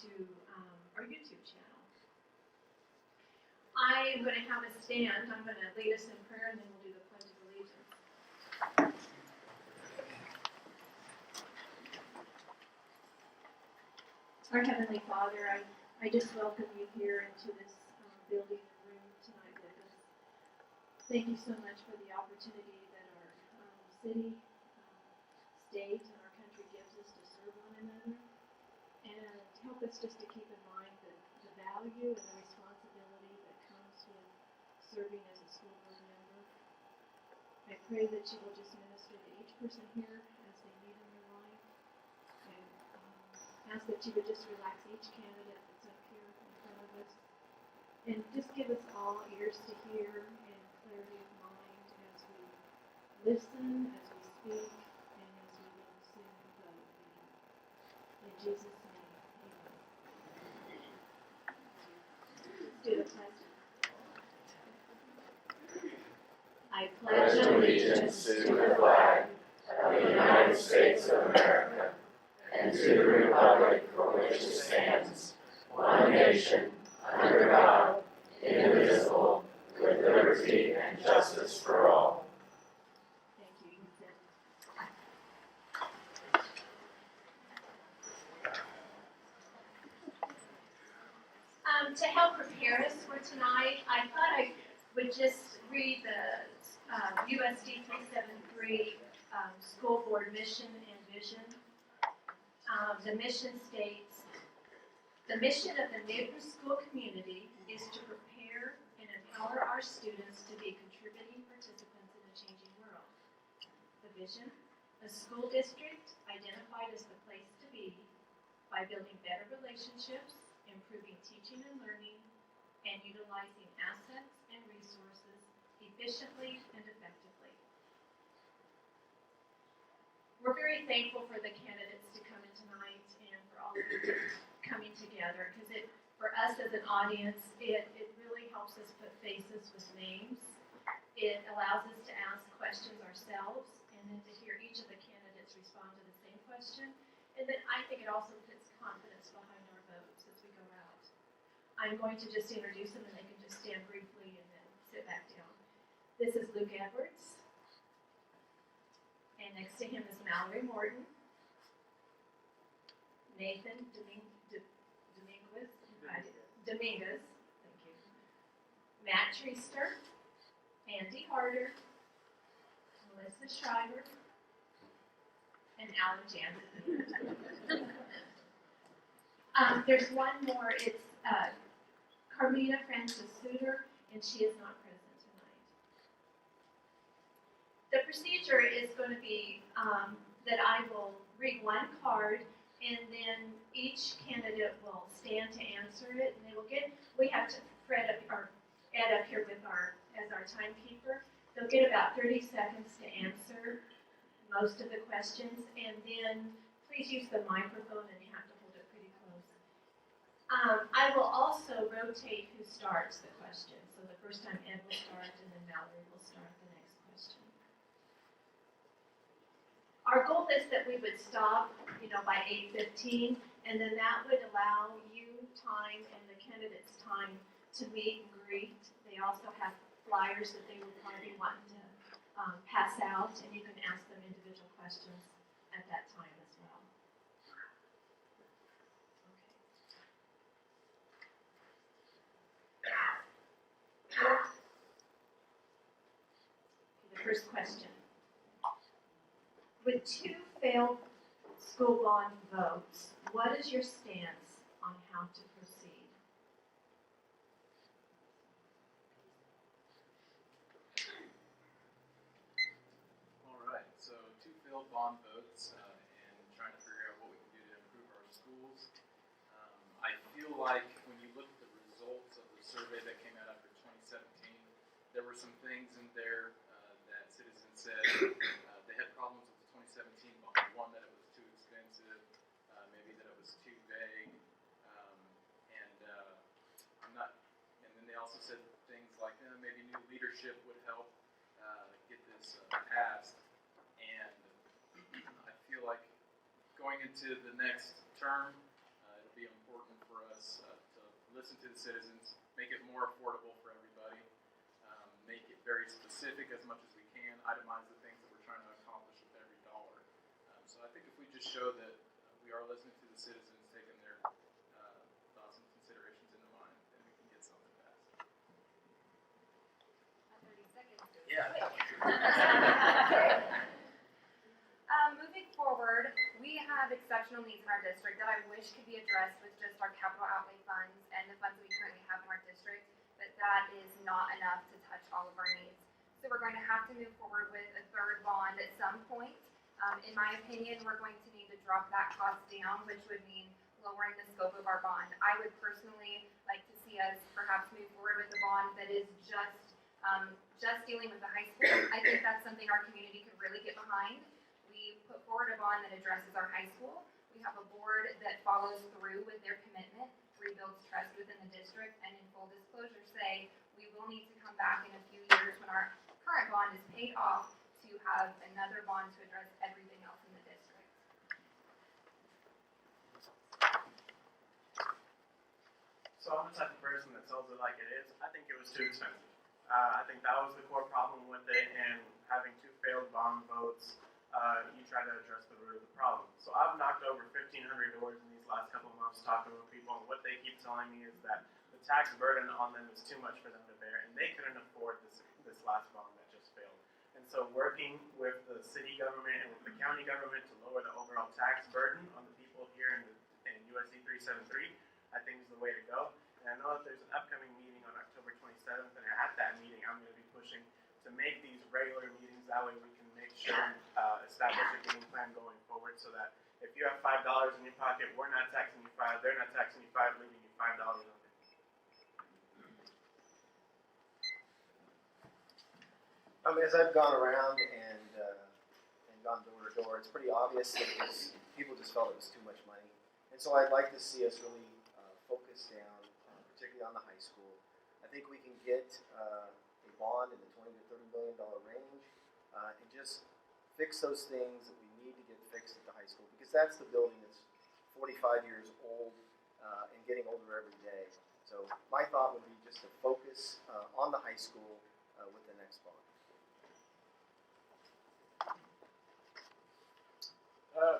to our YouTube channel. I am going to have a stand. I'm going to lead us in prayer, and then we'll do the Pledge of Allegiance. Our Heavenly Father, I just welcome you here into this building and room tonight with us. Thank you so much for the opportunity that our city, state, and our country gives us to serve one another. And help us just to keep in mind the value and the responsibility that comes with serving as a school board member. I pray that you will just minister to each person here as they need in their life. And ask that you would just relax each candidate that's up here in front of us. And just give us all ears to hear and clarity of mind as we listen, as we speak, and as we will soon vote. In Jesus' name. Do the pledge. I pledge allegiance to the flag of the United States of America and to the republic for which it stands, one nation, under God, indivisible, with liberty and justice for all. Thank you. To help prepare us for tonight, I thought I would just read the USD 373 School Board Mission and Vision. The mission states, the mission of the Newton School community is to prepare and empower our students to be contributing participants in a changing world. The vision, a school district identified as the place to be by building better relationships, improving teaching and learning, and utilizing assets and resources efficiently and effectively. We're very thankful for the candidates to come in tonight and for all of you coming together, because for us as an audience, it really helps us put faces with names. It allows us to ask questions ourselves and then to hear each of the candidates respond to the same question. And then I think it also puts confidence behind our votes as we go out. I'm going to just introduce them, and they can just stand briefly and then sit back down. This is Luke Edwards. And next to him is Mallory Morton. Nathan Dominguez, thank you. Matt Treaster, Andy Harder, Melissa Schreiber, and Alan Jansen. There's one more. It's Carmina Francis Suter, and she is not present tonight. The procedure is going to be that I will read one card, and then each candidate will stand to answer it, and we have to Ed up here with as our timekeeper. They'll get about 30 seconds to answer most of the questions, and then please use the microphone, and you have to hold it pretty close. I will also rotate who starts the question. So the first time Ed will start, and then Mallory will start the next question. Our goal is that we would stop, by 8:15, and then that would allow you time and the candidates time to meet and greet. They also have flyers that they would probably want to pass out, and you can ask them individual questions at that time as well. Okay. The first question. With 2 failed school bond votes, what is your stance on how to proceed? All right, so 2 failed bond votes and trying to figure out what we can do to improve our schools. I feel like when you look at the results of the survey that came out after 2017, there were some things in there that citizens said they had problems with the 2017 bond. One, that it was too expensive, maybe that it was too vague, and then they also said things like maybe new leadership would help get this passed. And I feel like going into the next term, it'll be important for us to listen to the citizens, make it more affordable for everybody, make it very specific as much as we can, itemize the things that we're trying to accomplish with every dollar. So I think if we just show that we are listening to the citizens, taking their thoughts and considerations into mind, then we can get something passed. 30 seconds. Yeah. Moving forward, we have exceptional needs in our district that I wish could be addressed with just our capital outlay funds and the funds we currently have in our district, but that is not enough to touch all of our needs. So we're going to have to move forward with a third bond at some point. In my opinion, we're going to need to drop that cost down, which would mean lowering the scope of our bond. I would personally like to see us perhaps move forward with a bond that is just dealing with the high school. I think that's something our community could really get behind. We put forward a bond that addresses our high school. We have a board that follows through with their commitment, rebuilds trust within the district, and in full disclosure say we will need to come back in a few years when our current bond is paid off to have another bond to address everything else in the district. So I'm the type of person that sells it like it is. I think it was too expensive. I think that was the core problem with it, and having two failed bond votes, you try to address the root of the problem. So I've knocked over 1,500 doors in these last couple of months talking with people, and what they keep telling me is that the tax burden on them is too much for them to bear, and they couldn't afford this last bond that just failed. And so working with the city government and with the county government to lower the overall tax burden on the people here in USD 373, I think is the way to go. And I know that there's an upcoming meeting on October 27th, and at that meeting I'm going to be pushing to make these regular meetings. That way we can make sure and establish a game plan going forward so that if you have $5 in your pocket, we're not taxing you $5, they're not taxing you $5, leaving you $5 on it. As I've gone around and gone door to door, it's pretty obvious that people just felt it was too much money. And so I'd like to see us really focus down, particularly on the high school. I think we can get a bond in the $20 to $30 million range and just fix those things that we need to get fixed at the high school, because that's the building that's 45 years old and getting older every day. So my thought would be just to focus on the high school with the next bond.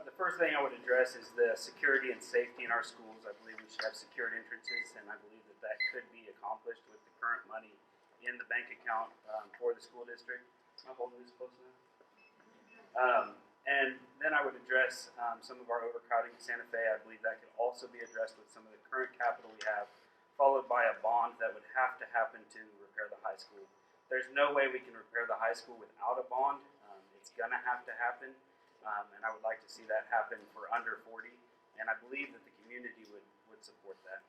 The first thing I would address is the security and safety in our schools. I believe we should have secured entrances, and I believe that could be accomplished with the current money in the bank account for the school district. Am I holding this close enough? And then I would address some of our overcrowding in Santa Fe. I believe that could also be addressed with some of the current capital we have, followed by a bond that would have to happen to repair the high school. There's no way we can repair the high school without a bond. It's going to have to happen. And I would like to see that happen for under 40, and I believe that the community would support that.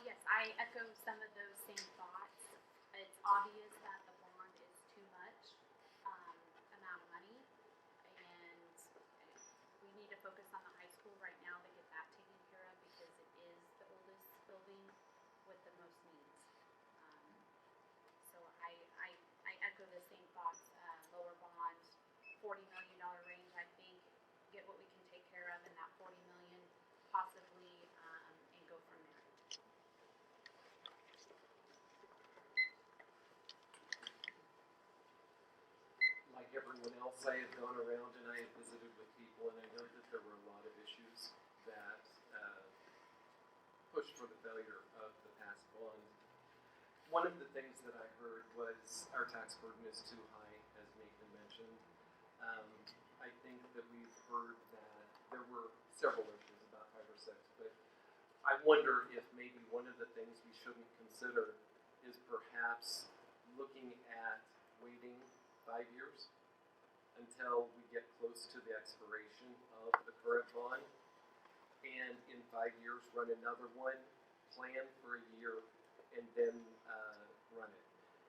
Yes, I echo some of those same thoughts. It's obvious that the bond is too much amount of money, and we need to focus on the high school right now to get that taken care of, because it is the oldest building with the most needs. So I echo the same thoughts. Lower bond, $40 million range. I think get what we can take care of in that $40 million, possibly, and go from there. Like everyone else, I have gone around and I have visited with people, and I know that there were a lot of issues that pushed for the failure of the past bond. One of the things that I heard was our tax burden is too high, as Nathan mentioned. I think that we've heard that there were several issues, about 5 or 6, but I wonder if maybe one of the things we shouldn't consider is perhaps looking at waiting 5 years until we get close to the expiration of the current bond, and in 5 years run another one, plan for a year, and then run it.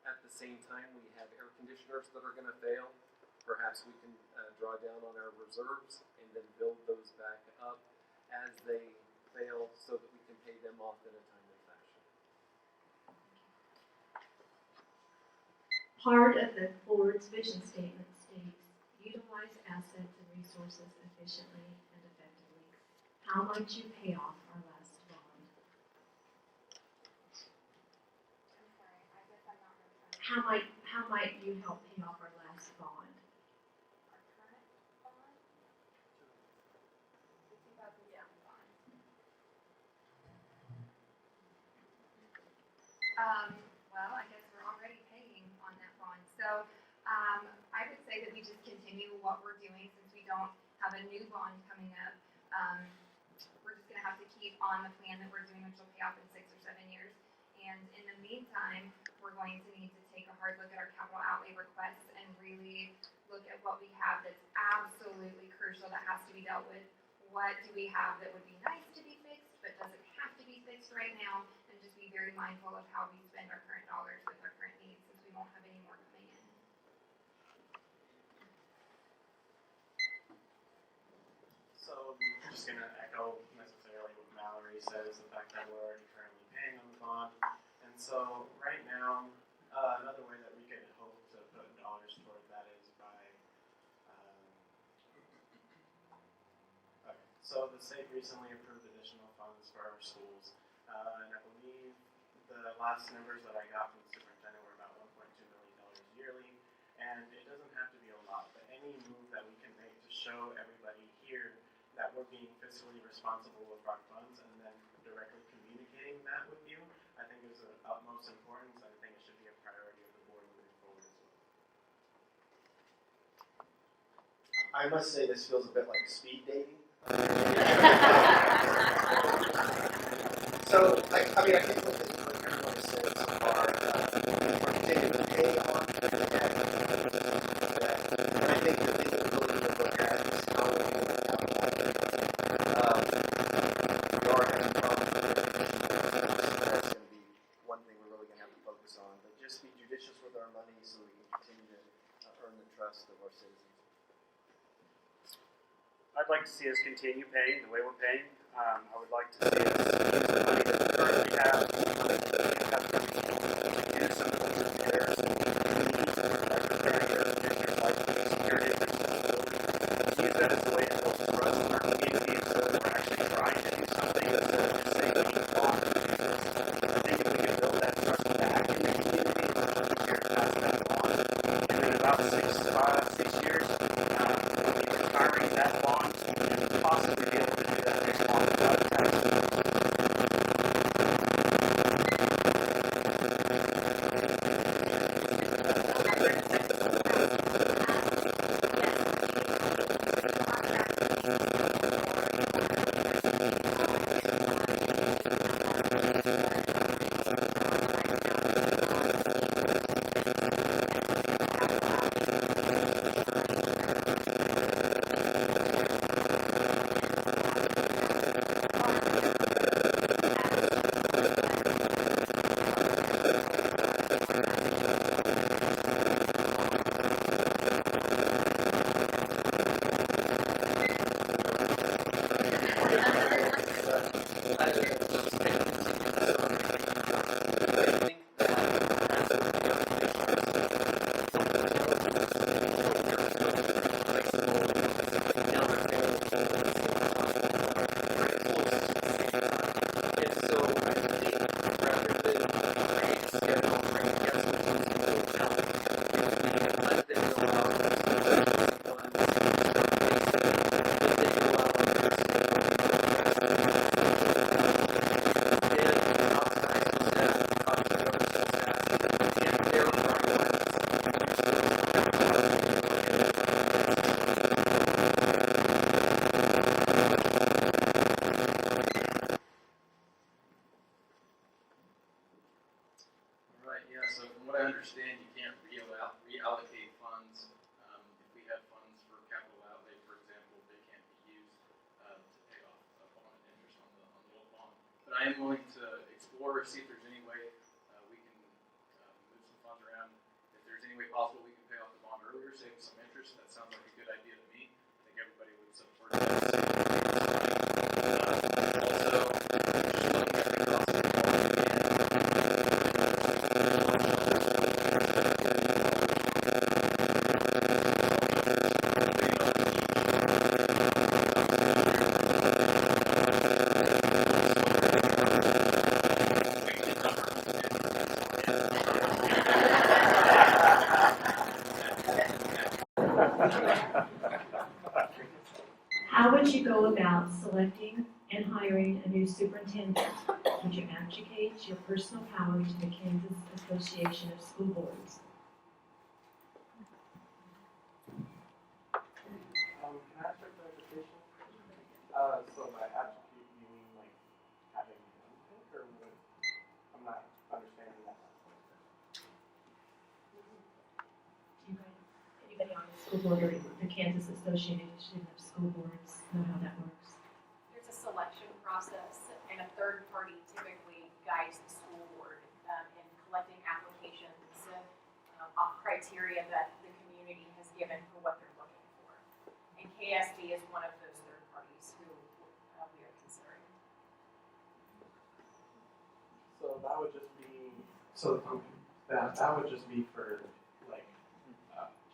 At the same time, we have air conditioners that are going to fail. Perhaps we can draw down on our reserves and then build those back up as they fail so that we can pay them off in a timely fashion. Part of the board's vision statement states, utilize assets and resources efficiently and effectively. How might you pay off our last bond? I'm sorry, I guess I'm not really trying. How might you help pay off our last bond? Our current bond? The 2007 bond. Well, I guess we're already paying on that bond. So, I would say that we just continue what we're doing since we don't have a new bond coming up. We're just gonna have to keep on the plan that we're doing, which will pay off in 6 or 7 years. And in the meantime, we're going to need to take a hard look at our capital outlay requests and really look at what we have that's absolutely crucial that has to be dealt with. What do we have that would be nice to be fixed, but doesn't have to be fixed right now? And just be very mindful of how we spend our current dollars with our current needs, since we won't have any more coming in. So I'm just going to echo necessarily what Mallory says, the fact that we're already currently paying on the bond. And so right now, another way that we could hope to put dollars toward that is by, okay, so the state recently approved additional funds for our schools. And I believe the last numbers that I got from the superintendent were about $1.2 million yearly. And it doesn't have to be a lot, but any move that we can make to show everybody here that we're being fiscally responsible with our funds and then directly communicating that with you, I think is of utmost importance. I think it should be a priority of the board moving forward as well. I must say this feels a bit like speed dating. So, I think what everyone has said so far, we're continuing to pay on the debt. And I think the thing that we really need to look at is how we can capitalize it. We are having problems with it, so that's going to be one thing we're really going to have to focus on. But just be judicious with our money so we can continue to earn the trust of our citizens. I'd like to see us continue paying the way we're paying. I would like to see us use the money that we currently have, do some of the repairs that we need, like repairing air conditioners, like security, use that as a way to build trust in our community so that we're actually trying to do something instead of just saying we need bonds to do this. I think if we can build that trust back in the community, it's much easier to pass that on. And in about 6 years, we'll be retiring that bond and possibly be able to do that next bond without a tax. understand you can't reallocate funds. If we have funds for capital outlay, for example, they can't be used to pay off bond interest on the old bond. But I am willing to explore, see if there's any way we can move some funds around. If there's any way possible we can pay off the bond earlier, save some interest, that sounds like a good idea to me. I think everybody would support that. Also, just looking at the cost of the bond again, Superintendent, would you abdicate your personal power to the Kansas Association of School Boards? Can I ask for clarification? So by abdicate, you mean like having an input, or what? I'm not understanding that. Do you guys, anybody on the school board or the Kansas Association of School Boards know how that works? There's a selection process, and a third party typically guides the school board in collecting applications off criteria that the community has given for what they're looking for. And KSD is one of those third parties who we are considering. So that would just be, so that would just be for like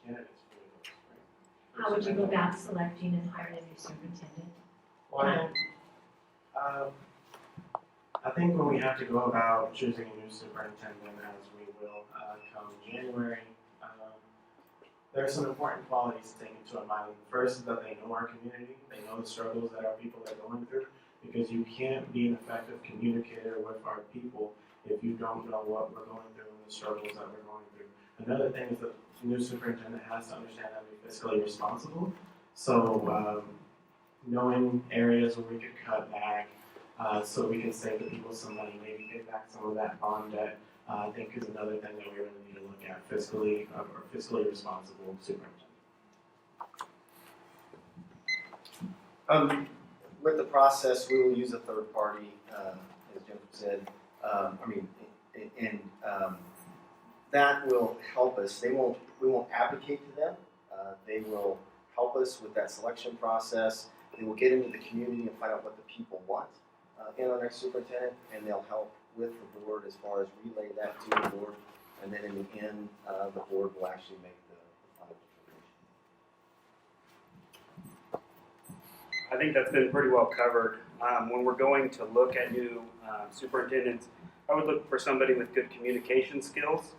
candidates for those, right? How would you go about selecting and hiring a new superintendent? Well, I think when we have to go about choosing a new superintendent, as we will come January, there are some important qualities to take into mind. First is that they know our community, they know the struggles that our people are going through, because you can't be an effective communicator with our people if you don't know what we're going through and the struggles that we're going through. Another thing is that the new superintendent has to understand how to be fiscally responsible. So knowing areas where we could cut back so we can save the people some money, maybe pay back some of that bond debt, I think is another thing that we're going to need to look at, fiscally responsible superintendent. With the process, we will use a third party, as Jennifer said. That will help us. We won't advocate to them. They will help us with that selection process. They will get into the community and find out what the people want in our next superintendent, and they'll help with the board as far as relay that to the board. And then in the end, the board will actually make the final determination. I think that's been pretty well covered. When we're going to look at new superintendents, I would look for somebody with good communication skills,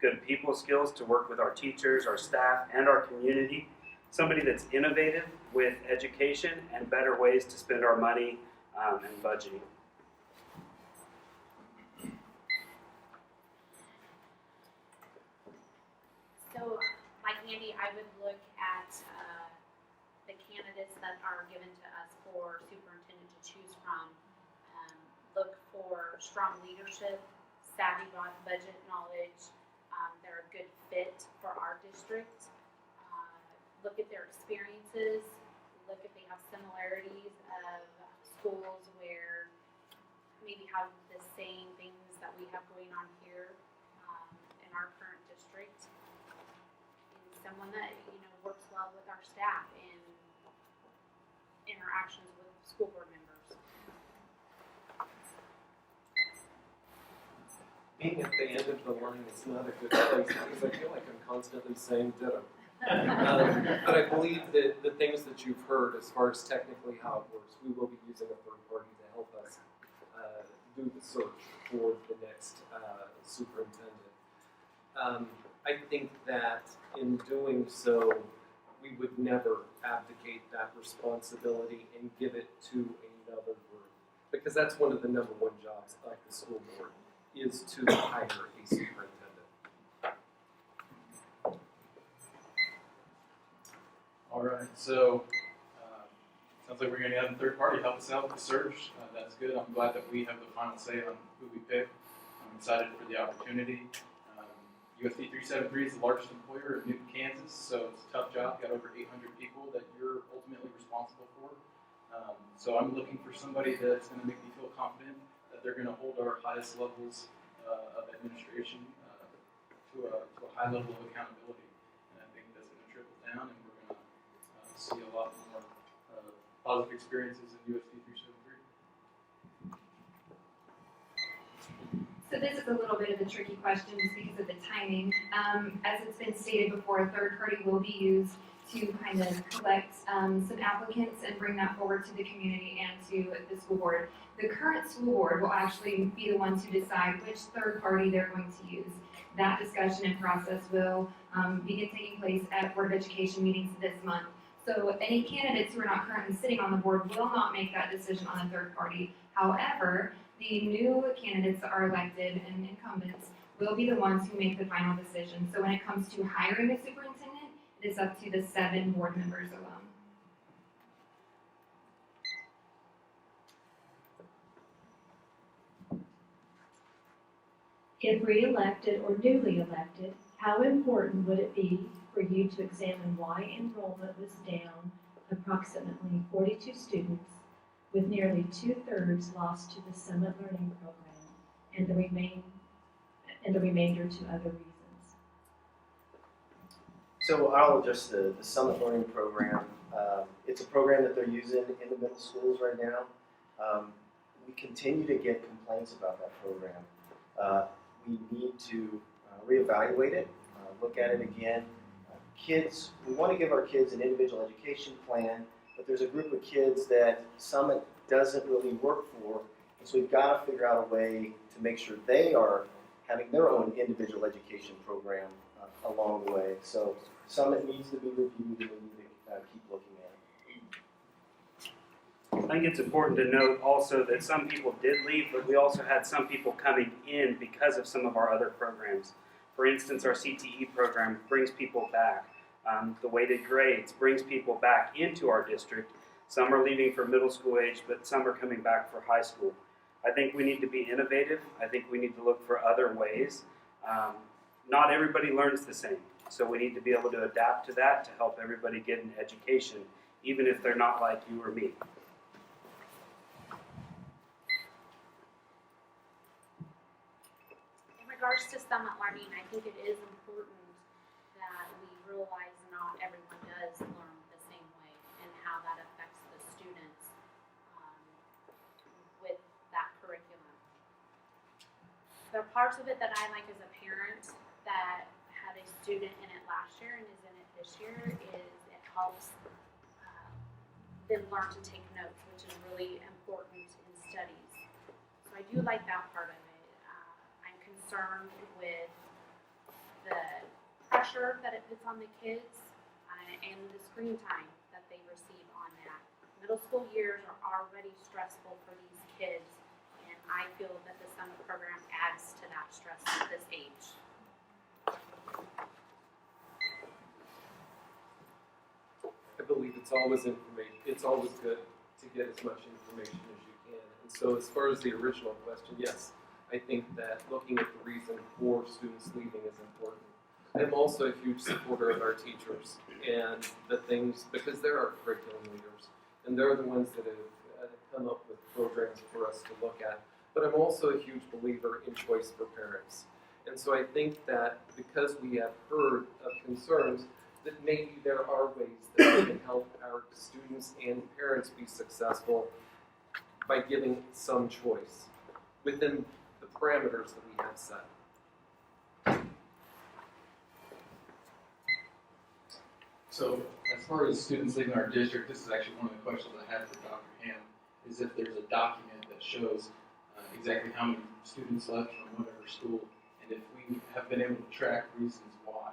good people skills to work with our teachers, our staff, and our community. Somebody that's innovative with education and better ways to spend our money and budgeting. So, like Andy, I would look at the candidates that are given to us for superintendent to choose from. Look for strong leadership, savvy budget knowledge. They're a good fit for our district. Look at their experiences. Look if they have similarities of schools where maybe have the same things that we have going on here in our current district. And someone that works well with our staff in interactions with school board members. Being at the end of the line is not a good place because I feel like I'm constantly saying ditto. But I believe that the things that you've heard as far as technically how it works, we will be using a third party to help us do the search for the next superintendent. I think that in doing so, we would never abdicate that responsibility and give it to another group. Because that's one of the number one jobs of the school board, is to hire a superintendent. All right, so sounds like we're going to have a third party help us out with the search. That's good. I'm glad that we have the final say on who we pick. I'm excited for the opportunity. USD 373 is the largest employer in Newton, Kansas, so it's a tough job. Got over 800 people that you're ultimately responsible for. So I'm looking for somebody that's going to make me feel confident that they're going to hold our highest levels of administration to a high level of accountability. And I think that's going to trickle down, and we're going to see a lot more positive experiences in USD 373. So this is a little bit of a tricky question just because of the timing. As it's been stated before, a third party will be used to kind of collect some applicants and bring that forward to the community and to the school board. The current school board will actually be the ones who decide which third party they're going to use. That discussion and process will begin taking place at Board of Education meetings this month. So any candidates who are not currently sitting on the board will not make that decision on a third party. However, the new candidates that are elected and incumbents will be the ones who make the final decision. So when it comes to hiring a superintendent, it is up to the 7 board members alone. If re-elected or newly elected, how important would it be for you to examine why enrollment was down approximately 42 students, with nearly 2/3 lost to the Summit Learning Program and the remainder to other reasons? So I'll address the Summit Learning Program. It's a program that they're using in the middle schools right now. We continue to get complaints about that program. We need to reevaluate it, look at it again. Kids, we want to give our kids an individual education plan, but there's a group of kids that Summit doesn't really work for, and so we've got to figure out a way to make sure they are having their own individual education program along the way. So Summit needs to be reviewed, and we need to keep looking at it. I think it's important to note also that some people did leave, but we also had some people coming in because of some of our other programs. For instance, our CTE program brings people back. The weighted grades brings people back into our district. Some are leaving for middle school age, but some are coming back for high school. I think we need to be innovative. I think we need to look for other ways. Not everybody learns the same, so we need to be able to adapt to that to help everybody get an education, even if they're not like you or me. In regards to Summit Learning, I think it is important that we realize not everyone does learn the same way and how that affects the students with that curriculum. The parts of it that I like as a parent that had a student in it last year and is in it this year is it helps them learn to take notes, which is really important in studies. So I do like that part of it. I'm concerned with the pressure that it puts on the kids and the screen time that they receive on that. Middle school years are already stressful for these kids, and I feel that the summer program adds to that stress at this age. I believe it's always information. It's always good to get as much information as you can. And so, as far as the original question, yes, I think that looking at the reason for students leaving is important. I'm also a huge supporter of our teachers and the things, because they're our curriculum leaders, and they're the ones that have come up with programs for us to look at. But I'm also a huge believer in choice for parents. And so I think that because we have heard of concerns, that maybe there are ways that we can help our students and parents be successful by giving some choice within the parameters that we have set. So as far as students leaving our district, this is actually one of the questions I had for Dr. Ham, is if there's a document that shows exactly how many students left from whatever school, and if we have been able to track reasons why.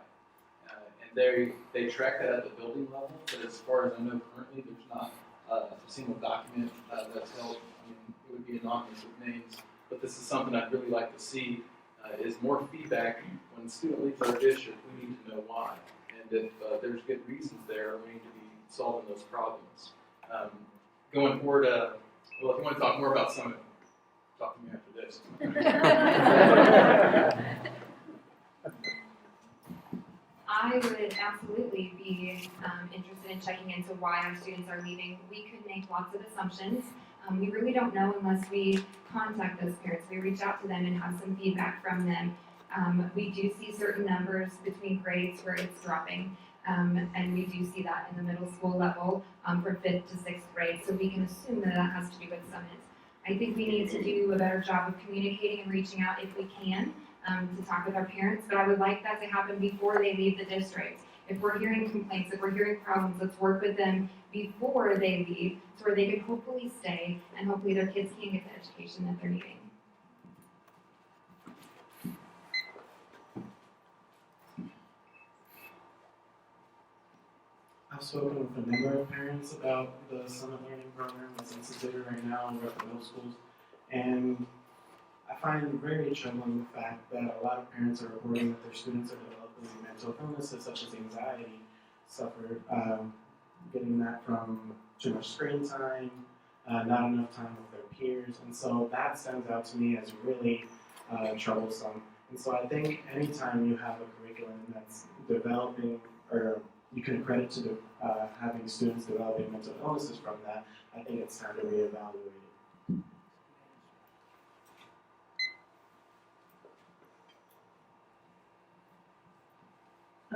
And they track that at the building level, but as far as I know currently, there's not a single document that's held. I mean, it would be anonymous with names, but this is something I'd really like to see, is more feedback. When a student leaves our district, we need to know why. And if there's good reasons there, we need to be solving those problems. Going forward, well, if you want to talk more about Summit, talk to me after this. I would absolutely be interested in checking into why our students are leaving. We could make lots of assumptions. We really don't know unless we contact those parents. We reach out to them and have some feedback from them. We do see certain numbers between grades where it's dropping, and we do see that in the middle school level from 5th to 6th grade, so we can assume that that has to do with Summit. I think we need to do a better job of communicating and reaching out if we can to talk with our parents, but I would like that to happen before they leave the district. If we're hearing complaints, if we're hearing problems, let's work with them before they leave so where they can hopefully stay and hopefully their kids can get the education that they're needing. I've spoken with a number of parents about the Summit Learning Program that's instituted right now over at the middle schools, And I find very troubling the fact that a lot of parents are reporting that their students are developing mental illnesses such as anxiety, suffered, getting that from too much screen time, not enough time with their peers, and so that stands out to me as really troublesome. And so I think anytime you have a curriculum that's developing, or you can credit to having students developing mental illnesses from that, I think it's time to reevaluate it.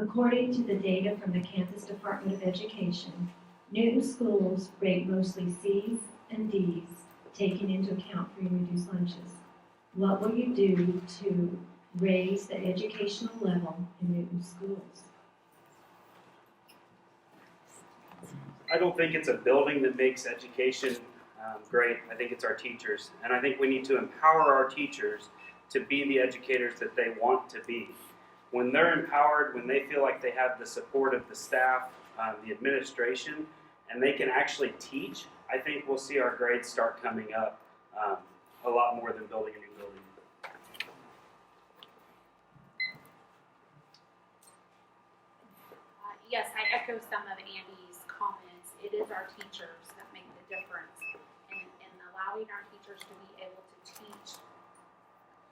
According to the data from the Kansas Department of Education, Newton schools rate mostly C's and D's, taking into account free and reduced lunches. What will you do to raise the educational level in Newton schools? I don't think it's a building that makes education great. I think it's our teachers. And I think we need to empower our teachers to be the educators that they want to be. When they're empowered, when they feel like they have the support of the staff, the administration, and they can actually teach, I think we'll see our grades start coming up a lot more than building a new building. Yes, I echo some of Andy's comments. It is our teachers that make the difference, and allowing our teachers to be able to teach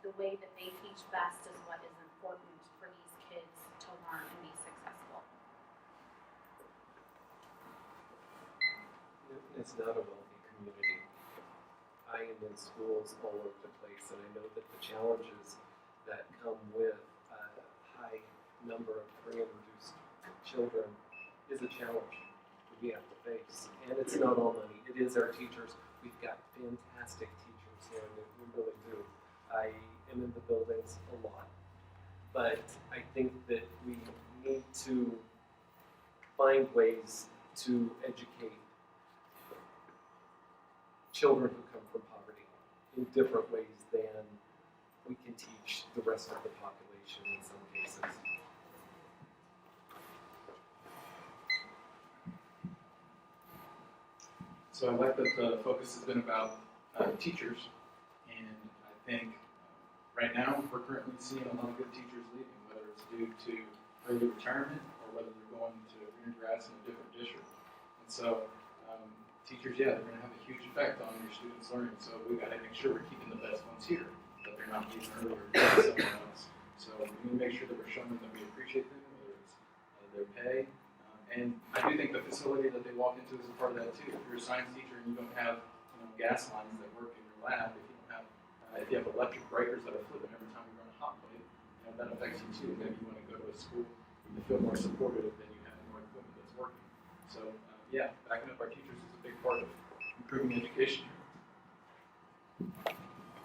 the way that they teach best is what is important for these kids to learn and be successful. It's not a wealthy community. I am in schools all over the place, and I know that the challenges that come with a high number of free and reduced children is a challenge that we have to face. And it's not all money. It is our teachers. We've got fantastic teachers here, and we really do. I am in the buildings a lot. But I think that we need to find ways to educate children who come from poverty in different ways than we can teach the rest of the population in some cases. So I like that the focus has been about teachers, and I think right now we're currently seeing a lot of good teachers leaving, whether it's due to early retirement or whether they're going to greener grass in a different district. And so teachers, yeah, they're going to have a huge effect on your students' learning, so we've got to make sure we're keeping the best ones here, that they're not leaving earlier than someone else. So we need to make sure that we're showing them that we appreciate them, whether it's their pay. And I do think the facility that they walk into is a part of that too. If you're a science teacher and you don't have gas lines that work in your lab, if you have electric breakers that are flipping every time you run a hot plate, that affects you too. Maybe you want to go to a school and feel more supported than you have more equipment that's working. So yeah, backing up our teachers is a big part of improving education.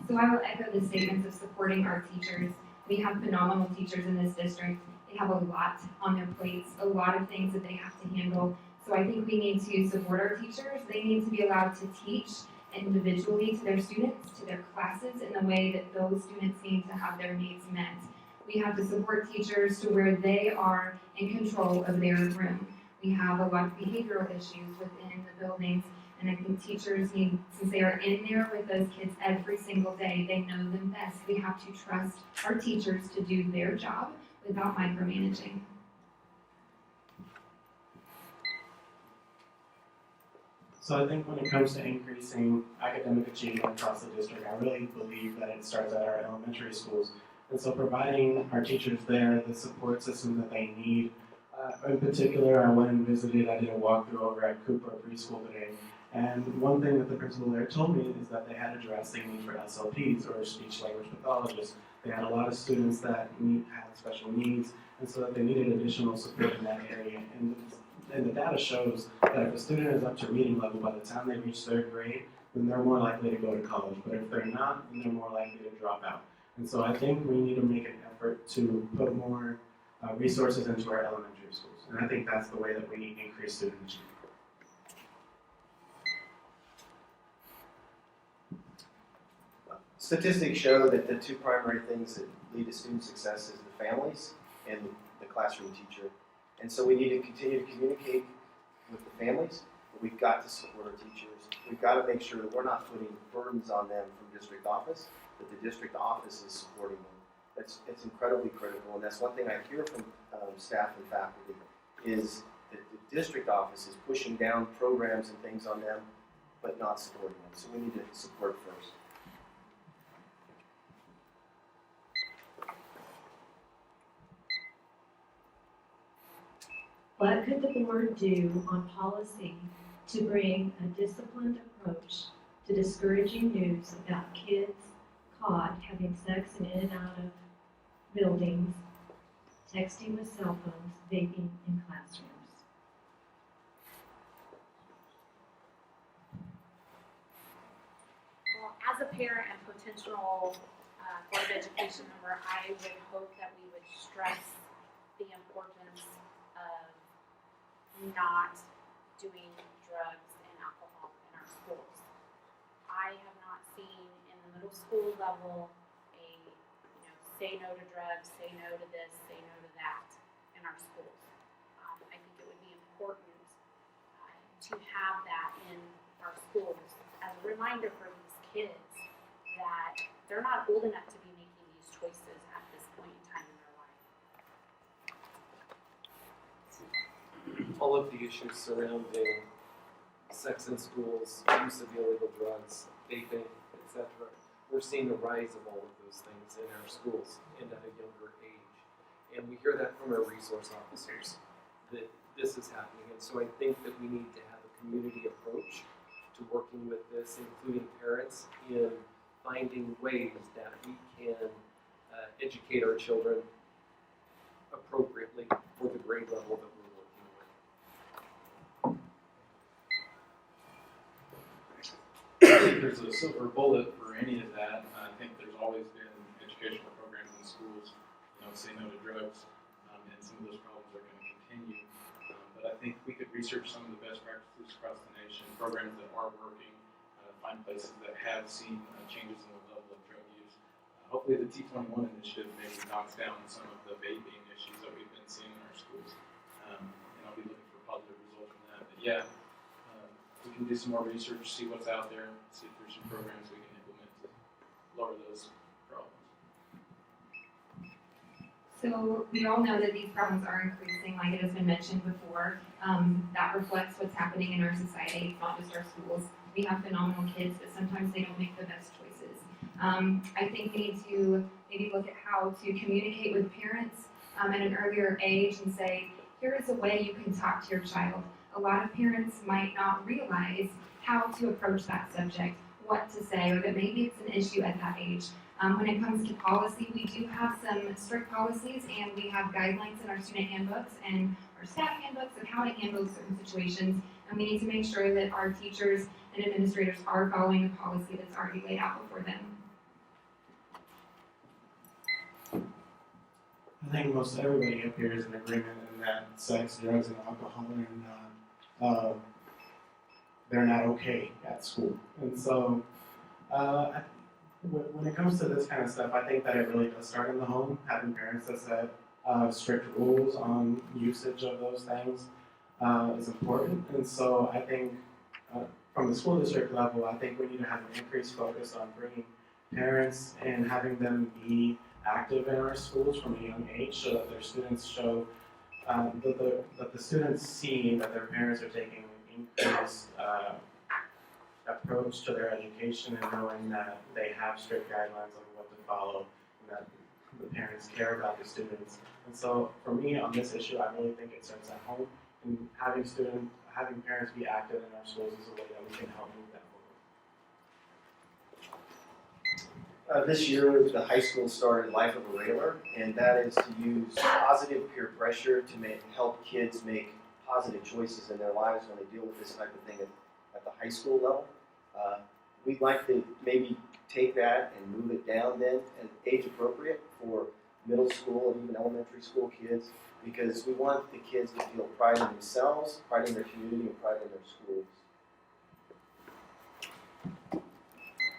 So I will echo the statements of supporting our teachers. We have phenomenal teachers in this district. They have a lot on their plates, a lot of things that they have to handle. So I think we need to support our teachers. They need to be allowed to teach individually to their students, to their classes, in the way that those students need to have their needs met. We have to support teachers to where they are in control of their room. We have a lot of behavioral issues within the buildings, and I think teachers need, since they are in there with those kids every single day, they know them best. We have to trust our teachers to do their job without micromanaging. So I think when it comes to increasing academic achievement across the district, I really believe that it starts at our elementary schools. And so providing our teachers there the support system that they need. In particular, I went and visited, I did a walkthrough over at Cooper Preschool today. And one thing that the principal there told me is that they had addressed the need for SLPs, or speech language pathologists. They had a lot of students that had special needs, and so that they needed additional support in that area. And the data shows that if a student is up to reading level by the time they reach third grade, then they're more likely to go to college. But if they're not, then they're more likely to drop out. And so I think we need to make an effort to put more resources into our elementary schools. And I think that's the way that we increase student achievement. Statistics show that the two primary things that lead to student success is the families and the classroom teacher. And so we need to continue to communicate with the families, we've got to support our teachers. We've got to make sure that we're not putting burdens on them from district office, that the district office is supporting them. It's incredibly critical, and that's one thing I hear from staff and faculty, is that the district office is pushing down programs and things on them, but not supporting them. So we need to support first. What could the board do on policy to bring a disciplined approach to discouraging news about kids caught having sex in and out of buildings, texting with cell phones, vaping in classrooms? Well, as a parent and potential Board of Education member, I would hope that we would stress the importance of not doing drugs and alcohol in our schools. I have not seen in the middle school level a, say no to drugs, say no to this, say no to that in our schools. I think it would be important to have that in our schools as a reminder for these kids that they're not old enough to be making these choices at this point in time in their life. All of the issues surrounding sex in schools, use of illegal drugs, vaping, etc. We're seeing a rise of all of those things in our schools and at a younger age. And we hear that from our resource officers, that this is happening. And so I think that we need to have a community approach to working with this, including parents, in finding ways that we can educate our children appropriately for the grade level that we're working with. I think there's a silver bullet for any of that. I think there's always been educational programs in schools, say no to drugs, and some of those problems are going to continue. But I think we could research some of the best practices across the nation, programs that are working, find places that have seen changes in the level of drug use. Hopefully the T21 initiative maybe knocks down some of the vaping issues that we've been seeing in our schools. And I'll be looking for positive results from that. But yeah, we can do some more research, see what's out there, see if there's some programs we can implement to lower those problems. So we all know that these problems are increasing, like it has been mentioned before. That reflects what's happening in our society, not just our schools. We have phenomenal kids, but sometimes they don't make the best choices. I think we need to maybe look at how to communicate with parents at an earlier age and say, here is a way you can talk to your child. A lot of parents might not realize how to approach that subject, what to say, or that maybe it's an issue at that age. When it comes to policy, we do have some strict policies, and we have guidelines in our student handbooks and our staff handbooks of how to handle certain situations. And we need to make sure that our teachers and administrators are following the policy that's already laid out before them. I think most everybody up here is in agreement in that sex, drugs, and alcohol are they're not okay at school. And so when it comes to this kind of stuff, I think that it really does start in the home, having parents that set strict rules on usage of those things is important. And so I think from the school district level, I think we need to have an increased focus on bringing parents and having them be active in our schools from a young age, so that their students show that the students see that their parents are taking an increased approach to their education and knowing that they have strict guidelines on what to follow, and that the parents care about the students. And so for me on this issue, I really think it starts at home, and having parents be active in our schools is a way that we can help move that forward. This year, the high school started Life of a Railer, and that is to use positive peer pressure to help kids make positive choices in their lives when they deal with this type of thing at the high school level. We'd like to maybe take that and move it down then, and age appropriate for middle school and even elementary school kids, because we want the kids to feel pride in themselves, pride in their community, and pride in their schools.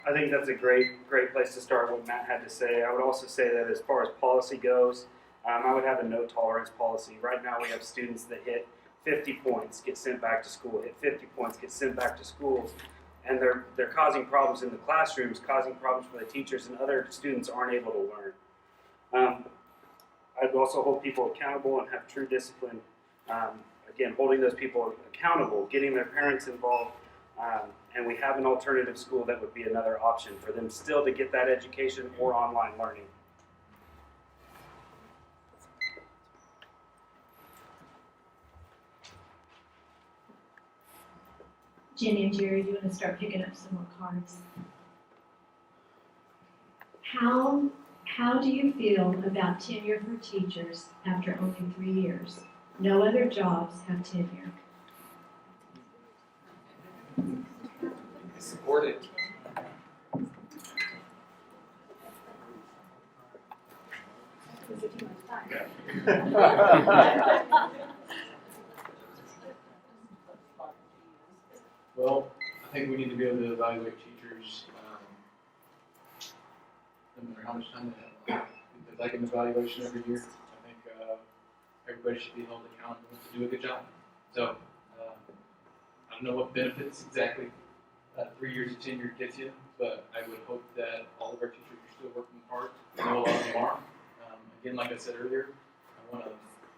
I think that's a great place to start what Matt had to say. I would also say that as far as policy goes, I would have a no tolerance policy. Right now we have students that hit 50 points, get sent back to school, hit 50 points, get sent back to school, and they're causing problems in the classrooms, causing problems for the teachers, and other students aren't able to learn. I'd also hold people accountable and have true discipline. Again, holding those people accountable, getting their parents involved, and we have an alternative school that would be another option for them still to get that education or online learning. Jenny and Jerry, do you want to start picking up some more cards? How do you feel about tenure for teachers after only 3 years? No other jobs have tenure. Support it. Is it too much time? Well, I think we need to be able to evaluate teachers, no matter how much time they have. If they like an evaluation every year, I think everybody should be held accountable to do a good job. So, I don't know what benefits exactly 3 years of tenure gets you, but I would hope that all of our teachers are still working hard. I know a lot of them are. Again, like I said earlier, I want to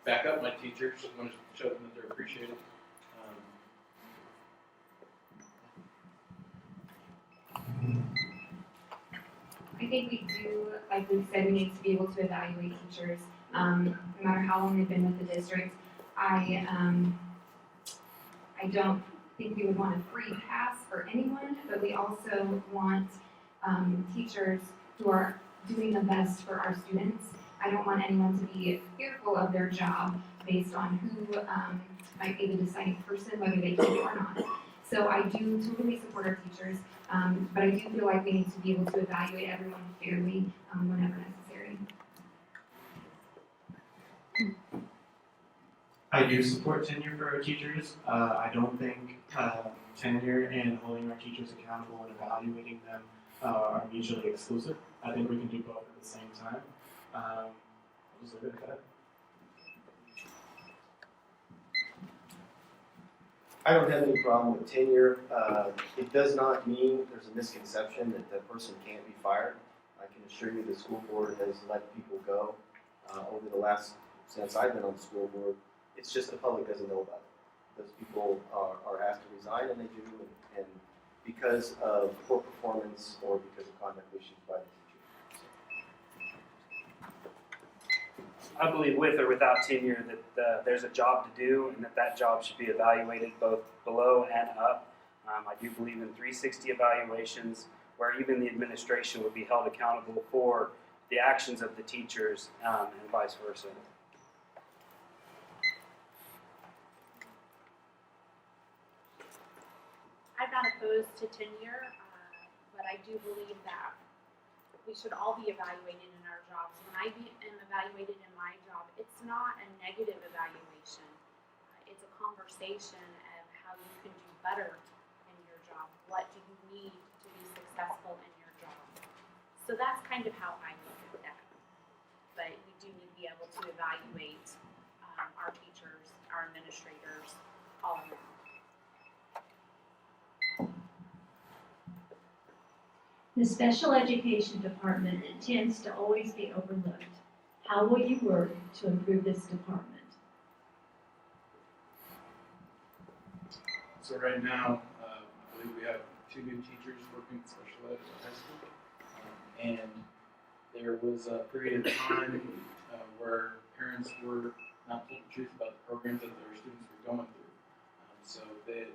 back up my teachers. I want to show them that they're appreciated. I think we do, like we said, we need to be able to evaluate teachers, no matter how long they've been with the district. I don't think we would want a free pass for anyone, but we also want teachers who are doing the best for our students. I don't want anyone to be fearful of their job based on who might be the deciding person, whether they can or not. So I do totally support our teachers, but I do feel like we need to be able to evaluate everyone fairly whenever necessary. I do support tenure for our teachers. I don't think tenure and holding our teachers accountable and evaluating them are mutually exclusive. I think we can do both at the same time. I'll just leave it at that. I don't have any problem with tenure. It does not mean there's a misconception that the person can't be fired. I can assure you the school board has let people go over the last, since I've been on the school board. It's just the public doesn't know about it. Those people are asked to resign, and they do, and because of poor performance or because of conduct issues by the teacher. I believe with or without tenure that there's a job to do and that job should be evaluated both below and up. I do believe in 360 evaluations where even the administration would be held accountable for the actions of the teachers and vice versa. I'm not opposed to tenure, but I do believe that we should all be evaluated in our jobs. When I am evaluated in my job, it's not a negative evaluation. It's a conversation of how you can do better in your job. What do you need to be successful in your job? So that's kind of how I look at that. But we do need to be able to evaluate our teachers, our administrators, all of them. The special education department tends to always be overlooked. How will you work to improve this department? So right now, I believe we have 2 new teachers working in special ed at high school. And there was a period of time where parents were not told the truth about the programs that their students were going through. So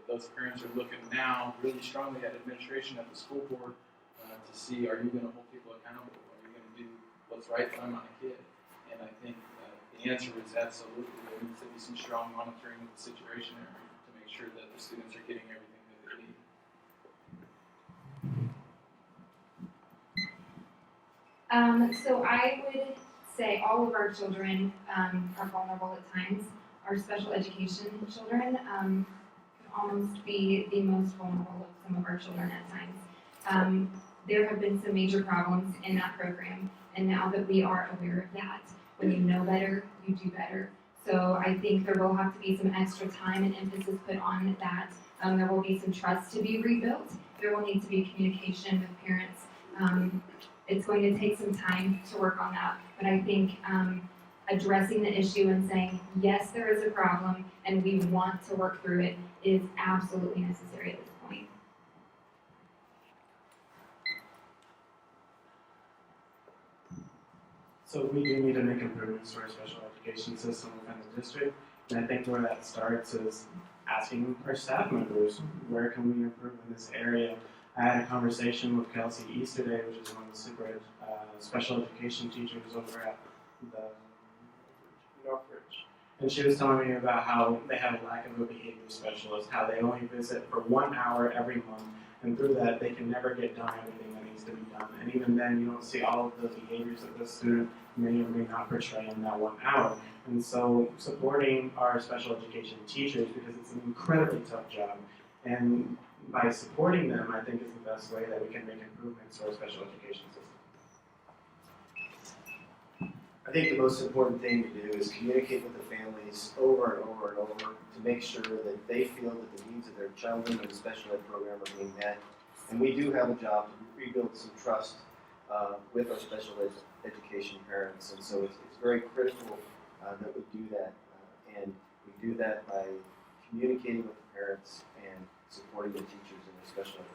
those parents are looking now really strongly at administration, at the school board, to see, are you going to hold people accountable? Are you going to do what's right by my kid? And I think the answer is absolutely. There needs to be some strong monitoring of the situation there to make sure that the students are getting everything that they need. So I would say all of our children are vulnerable at times. Our special education children could almost be the most vulnerable of some of our children at times. There have been some major problems in that program, and now that we are aware of that, when you know better, you do better. So I think there will have to be some extra time and emphasis put on that. There will be some trust to be rebuilt. There will need to be communication with parents. It's going to take some time to work on that, but I think addressing the issue and saying, yes, there is a problem and we want to work through it is absolutely necessary at this point. So we do need to make improvements to our special education system within the district, and I think where that starts is asking our staff members, where can we improve in this area? I had a conversation with Kelsey Easterday, which is one of the special education teachers over at the Northridge. And she was telling me about how they have a lack of a behavior specialist, how they only visit for 1 hour every month, and through that they can never get done everything that needs to be done. And even then you don't see all of the behaviors that the student may or may not portray in that 1 hour. And so supporting our special education teachers, because it's an incredibly tough job, and by supporting them, I think is the best way that we can make improvements to our special education system. I think the most important thing to do is communicate with the families over and over and over to make sure that they feel that the needs of their children in the special ed program are being met. And we do have a job to rebuild some trust with our special education parents, and so it's very critical that we do that. And we do that by communicating with the parents and supporting the teachers in the special ed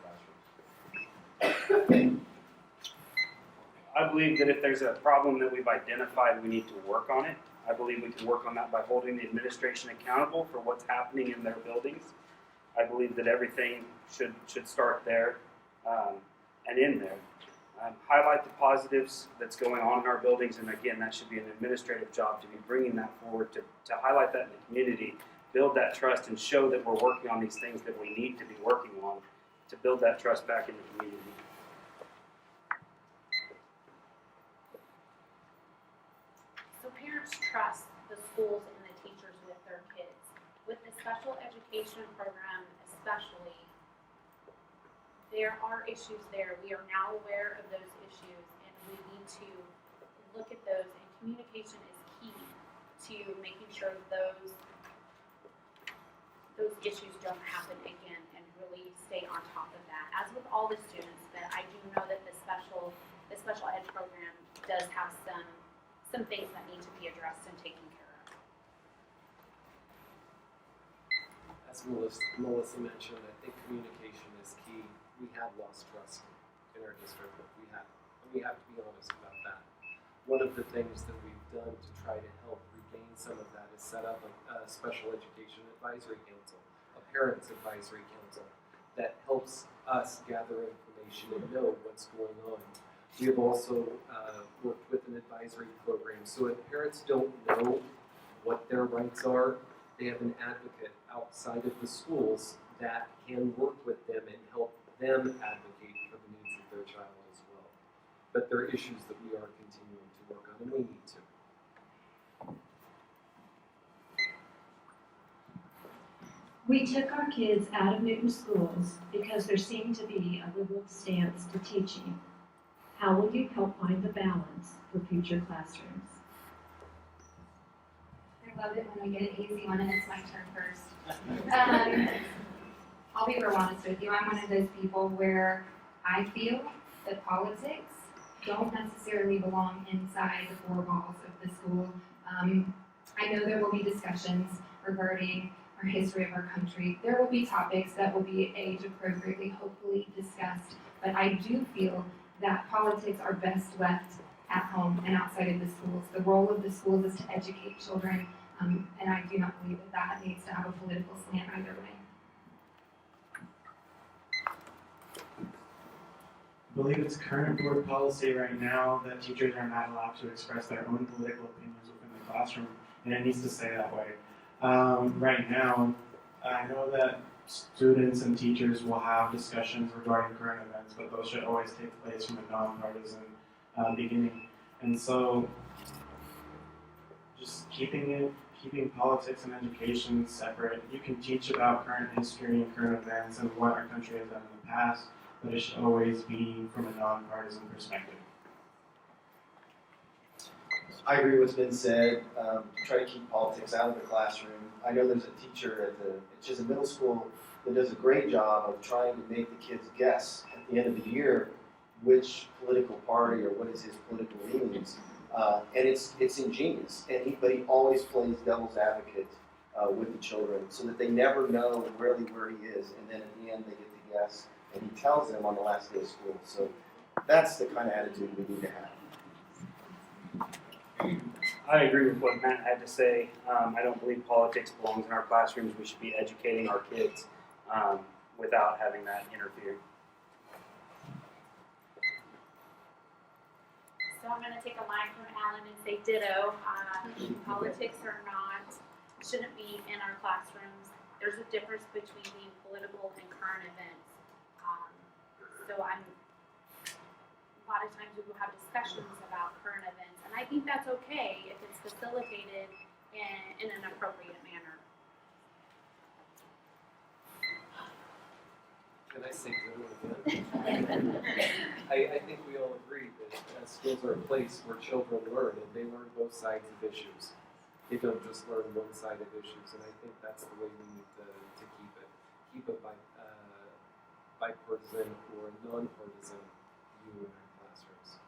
classrooms. I believe that if there's a problem that we've identified, we need to work on it. I believe we can work on that by holding the administration accountable for what's happening in their buildings. I believe that everything should start there and in there. Highlight the positives that's going on in our buildings, and again, that should be an administrative job to be bringing that forward, to highlight that in the community, build that trust, and show that we're working on these things that we need to be working on to build that trust back in the community. So parents trust the schools and the teachers with their kids. With the special education program especially, there are issues there. We are now aware of those issues and we need to look at those, and communication is key to making sure those issues don't happen again, and really stay on top of that. As with all the students, but I do know that the special ed program does have some things that need to be addressed and taken care of. As Melissa mentioned, I think communication is key. We have lost trust in our district. We have to be honest about that. One of the things that we've done to try to help regain some of that is set up a special education advisory council, a parents advisory council that helps us gather information and know what's going on. We have also worked with an advisory program, so if parents don't know what their rights are, they have an advocate outside of the schools that can work with them and help them advocate for the needs of their child as well. But there are issues that we are continuing to work on, and we need to. We took our kids out of Newton schools because there seemed to be a liberal stance to teaching. How will you help find the balance for future classrooms? I love it when we get an easy one and it's my turn first. I'll be real honest with you. I'm one of those people where I feel that politics don't necessarily belong inside the four walls of the school. I know there will be discussions regarding our history of our country. There will be topics that will be age appropriately, hopefully discussed. But I do feel that politics are best left at home and outside of the schools. The role of the schools is to educate children, and I do not believe that that needs to have a political slant either way. I believe it's current board policy right now that teachers are not allowed to express their own political opinions within the classroom, and it needs to stay that way. Right now, I know that students and teachers will have discussions regarding current events, but those should always take place from a nonpartisan beginning. And so, just keeping politics and education separate. You can teach about current history and current events and what our country has done in the past, but it should always be from a nonpartisan perspective. I agree with what's been said. Try to keep politics out of the classroom. I know there's a teacher at she's a middle school that does a great job of trying to make the kids guess at the end of the year which political party or what is his political leanings. And it's ingenious. But he always plays devil's advocate with the children so that they never know really where he is. And then at the end they get to guess. And he tells them on the last day of school. So that's the kind of attitude we need to have. I agree with what Matt had to say. I don't believe politics belongs in our classrooms. We should be educating our kids without having that interfere. So I'm going to take a line from Alan and say ditto. Politics shouldn't be in our classrooms. There's a difference between being political and current events. So a lot of times we will have discussions about current events, and I think that's okay if it's facilitated in an appropriate manner. Can I say ditto again? I think we all agree that schools are a place where children learn, and they learn both sides of issues. They don't just learn one side of issues, and I think that's the way we need to keep it bipartisan or non-partisan view in our classrooms.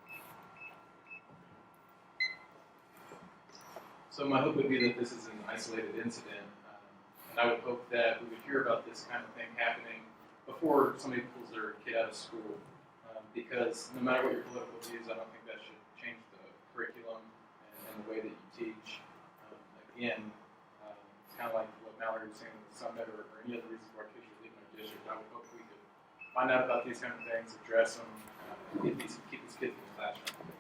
So my hope would be that this is an isolated incident, and I would hope that we would hear about this kind of thing happening before somebody pulls their kid out of school, because no matter what your political views, I don't think that should change the curriculum and the way that you teach. Again, it's kind of like what Mallory was saying with the summit or any other reasons why kids are leaving our district. I would hope we could find out about these kind of things, address them, and keep these kids in the classroom.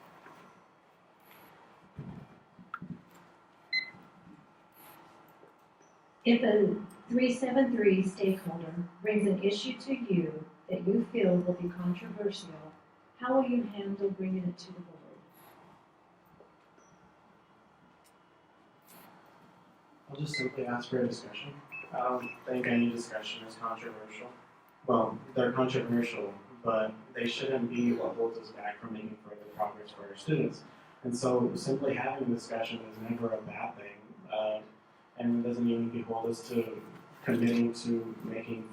If a 373 stakeholder brings an issue to you that you feel will be controversial, how will you handle bringing it to the board? I'll just simply ask for a discussion. I don't think any discussion is controversial. Well, they're controversial, but they shouldn't be what holds us back from making further progress for our students. And so simply having a discussion is never a bad thing, and it doesn't even behold us to committing to making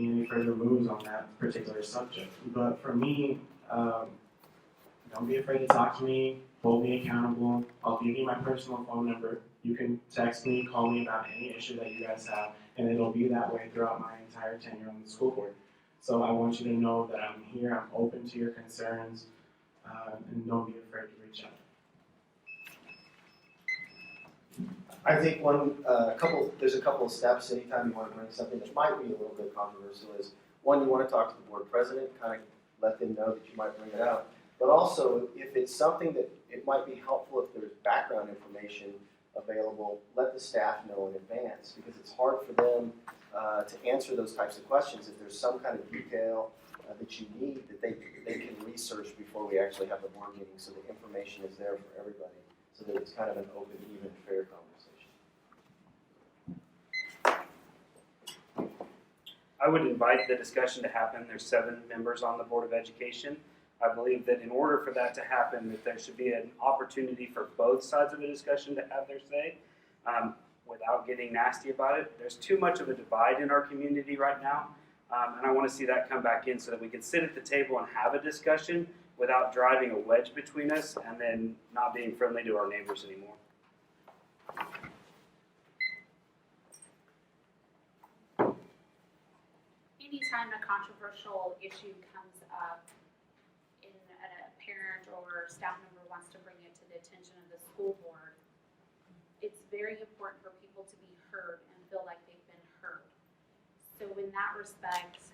any further moves on that particular subject. But for me, don't be afraid to talk to me, hold me accountable. I'll give you my personal phone number. You can text me, call me about any issue that you guys have, and it'll be that way throughout my entire tenure on the school board. So I want you to know that I'm here, I'm open to your concerns, and don't be afraid to reach out. I think there's a couple of steps anytime you want to bring something that might be a little bit controversial is, one, you want to talk to the board president, kind of let them know that you might bring it up. But also, if it's something that it might be helpful if there's background information available, let the staff know in advance, because it's hard for them to answer those types of questions if there's some kind of detail that you need that they can research before we actually have the board meeting, so the information is there for everybody, so that it's kind of an open, even, fair conversation. I would invite the discussion to happen. There's 7 members on the Board of Education. I believe that in order for that to happen, that there should be an opportunity for both sides of the discussion to have their say without getting nasty about it. There's too much of a divide in our community right now, and I want to see that come back in so that we can sit at the table and have a discussion without driving a wedge between us and then not being friendly to our neighbors anymore. Anytime a controversial issue comes up and a parent or staff member wants to bring it to the attention of the school board, it's very important for people to be heard and feel like they've been heard. So in that respect,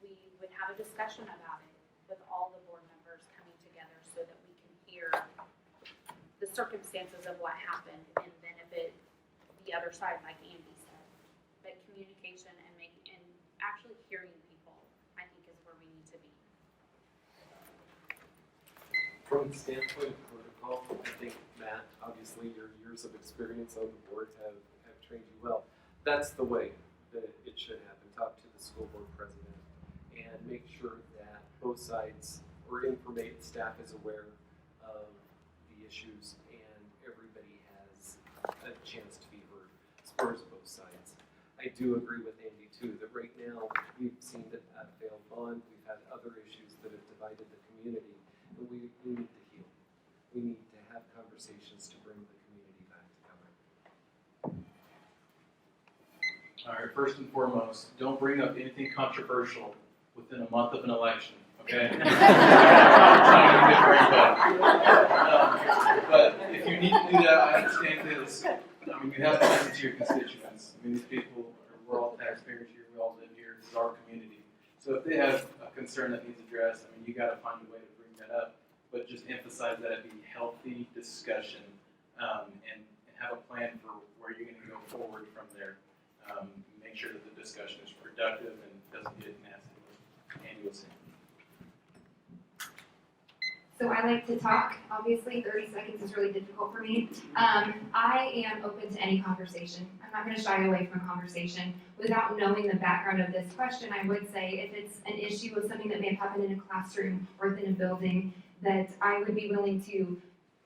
we would have a discussion about it with all the board members coming together so that we can hear the circumstances of what happened and benefit the other side, like Andy said. But communication and actually hearing people, I think, is where we need to be. From the standpoint of protocol, I think, Matt, obviously your years of experience on the board have trained you well. That's the way that it should happen. Talk to the school board president and make sure that both sides, or informate, staff is aware of the issues and everybody has a chance to be heard as far as both sides. I do agree with Andy too, that right now we've seen that at failed bond, we've had other issues that have divided the community, and we need to heal. We need to have conversations to bring the community back together. All right, first and foremost, don't bring up anything controversial within a month of an election, okay? I'm trying to get very bad. But if you need to do that, I understand this. I mean, you have to listen to your constituents. I mean, these people, we're all taxpayers here, we all live here, this is our community. So if they have a concern that needs addressed, I mean, you gotta find a way to bring that up. But just emphasize that it be healthy discussion, and have a plan for where you're gonna go forward from there. Make sure that the discussion is productive and doesn't get nasty. Andy will say. So I like to talk. Obviously, 30 seconds is really difficult for me. I am open to any conversation. I'm not going to shy away from a conversation. Without knowing the background of this question, I would say if it's an issue of something that may have happened in a classroom or within a building, that I would be willing to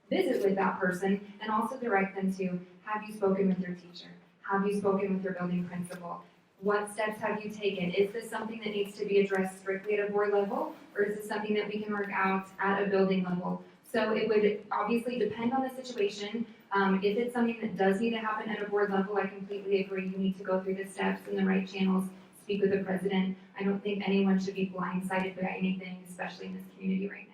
visit with that person and also direct them to, have you spoken with your teacher? Have you spoken with your building principal? What steps have you taken? Is this something that needs to be addressed strictly at a board level, or is this something that we can work out at a building level? So it would obviously depend on the situation. If it's something that does need to happen at a board level, I completely agree. You need to go through the steps and the right channels, speak with the president. I don't think anyone should be blindsided by anything, especially in this community right now.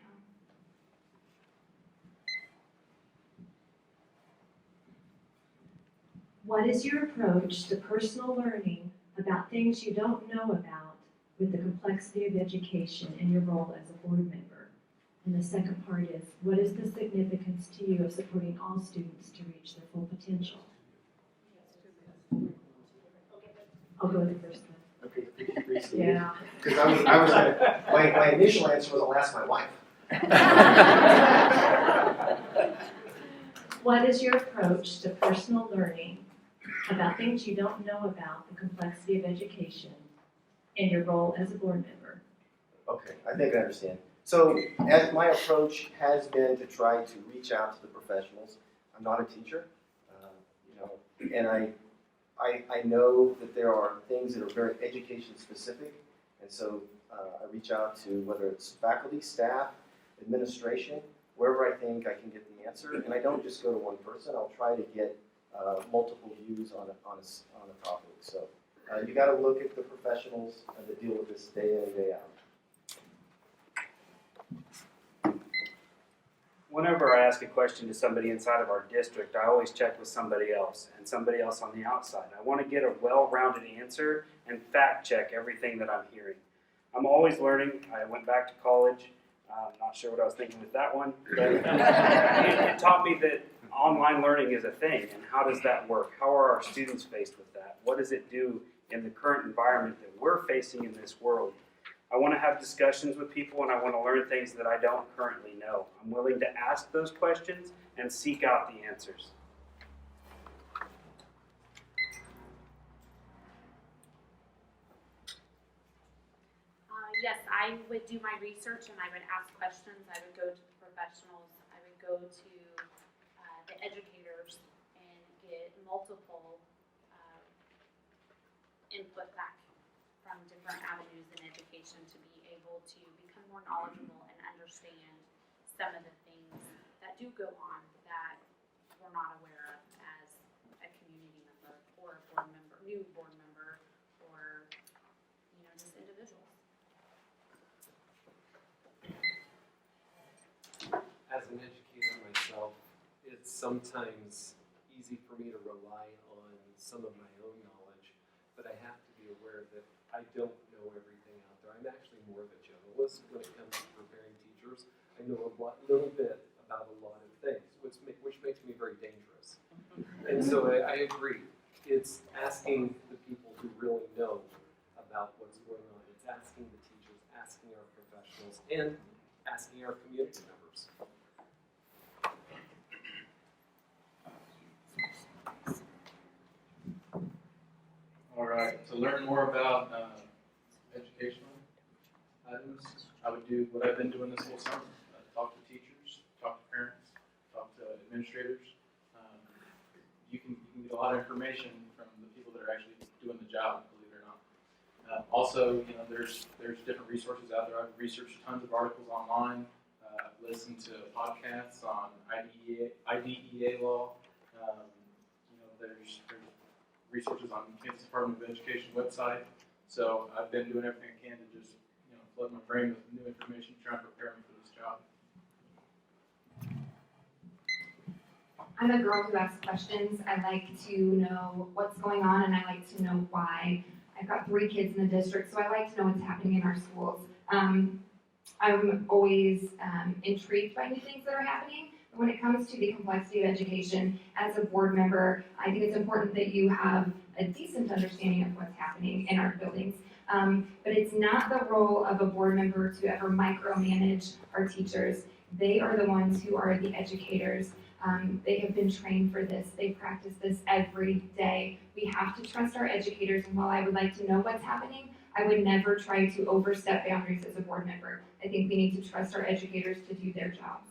What is your approach to personal learning about things you don't know about with the complexity of education and your role as a board member? And the second part is, what is the significance to you of supporting all students to reach their full potential? I'll go with the first one. Okay, 53 Yeah. Because I was my initial answer was, I'll ask my wife. What is your approach to personal learning about things you don't know about the complexity of education and your role as a board member? Okay, I think I understand. So, as my approach has been to try to reach out to the professionals. I'm not a teacher, and I know that there are things that are very education specific, and so I reach out to whether it's faculty, staff, administration, wherever I think I can get the answer, and I don't just go to one person. I'll try to get multiple views on a topic. So you got to look at the professionals that deal with this day in and day out. Whenever I ask a question to somebody inside of our district, I always check with somebody else and somebody else on the outside. I want to get a well-rounded answer and fact check everything that I'm hearing. I'm always learning. I went back to college. I'm not sure what I was thinking with that one, but it taught me that online learning is a thing, and how does that work? How are our students faced with that? What does it do in the current environment that we're facing in this world? I want to have discussions with people, and I want to learn things that I don't currently know. I'm willing to ask those questions and seek out the answers. Yes, I would do my research and I would ask questions. I would go to the professionals. I would go to the educators and get multiple input back from different avenues in education to be able to become more knowledgeable and understand some of the things that do go on that we're not aware of as a community member or a board member, new board member, or just individuals. As an educator myself, it's sometimes easy for me to rely on some of my own knowledge, but I have to be aware that I don't know everything out there. I'm actually more of a generalist when it comes to preparing teachers. I know a little bit about a lot of things, which makes me very dangerous. And so I agree. It's asking the people who really know about what's going on. It's asking the teachers, asking our professionals, and asking our community members. All right, to learn more about educational items, I would do do what I've been doing this whole summer. Talk to teachers, talk to parents, talk to administrators. You can get a lot of information from the people that are actually doing the job, believe it or not. Also, there's different resources out there. I've researched tons of articles online. I've listened to podcasts on IDEA law. There's resources on Kansas Department of Education website. So I've been doing everything I can to just flood my brain with new information, trying to prepare me for this job. I'm a girl who asks questions. I like to know what's going on, and I like to know why. I've got 3 kids in the district, so I like to know what's happening in our schools. I'm always intrigued by new things that are happening. But when it comes to the complexity of education, as a board member, I think it's important that you have a decent understanding of what's happening in our buildings. But it's not the role of a board member to ever micromanage our teachers. They are the ones who are the educators. They have been trained for this. They practice this every day. We have to trust our educators, and while I would like to know what's happening, I would never try to overstep boundaries as a board member. I think we need to trust our educators to do their jobs.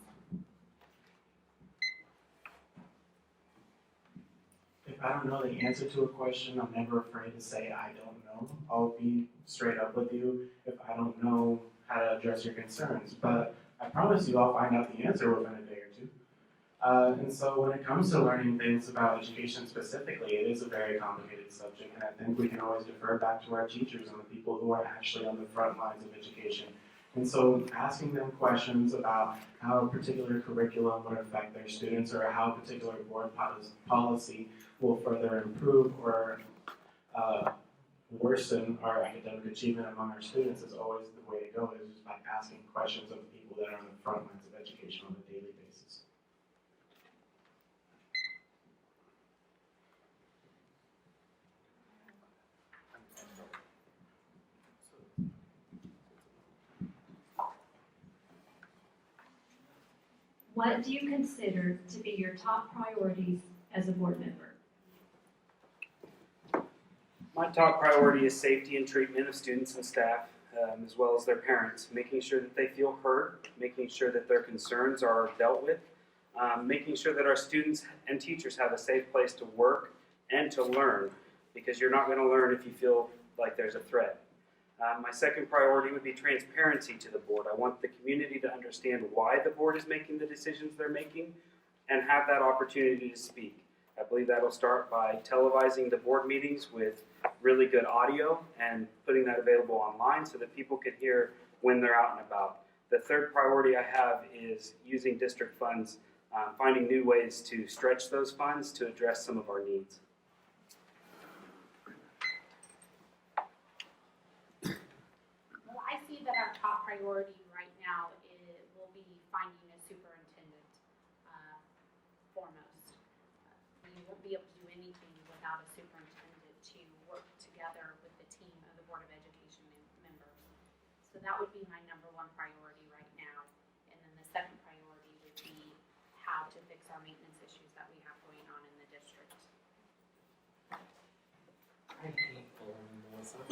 If I don't know the answer to a question, I'm never afraid to say I don't know. I'll be straight up with you if I don't know how to address your concerns. But I promise you I'll find out the answer within a day or two. And so when it comes to learning things about education specifically, it is a very complicated subject, and I think we can always defer back to our teachers and the people who are actually on the front lines of education. And so asking them questions about how a particular curriculum would affect their students or how a particular board policy will further improve or worsen our academic achievement among our students is always the way to go, is just by asking questions of the people that are on the front lines of education on a daily basis. What do you consider to be your top priorities as a board member? My top priority is safety and treatment of students and staff, as well as their parents, making sure that they feel heard, making sure that their concerns are dealt with, making sure that our students and teachers have a safe place to work and to learn, because you're not going to learn if you feel like there's a threat. My second priority would be transparency to the board. I want the community to understand why the board is making the decisions they're making and have that opportunity to speak. I believe that'll start by televising the board meetings with really good audio and putting that available online so that people can hear when they're out and about. The third priority I have is using district funds, finding new ways to stretch those funds to address some of our needs. Well, I see that our top priority right now will be finding a superintendent foremost. We won't be able to do anything without a superintendent to work together with the team of the Board of Education members. So that would be my number 1 priority right now. And then the second priority would be how to fix our maintenance issues that we have going on in the district. I hate boring Melissa.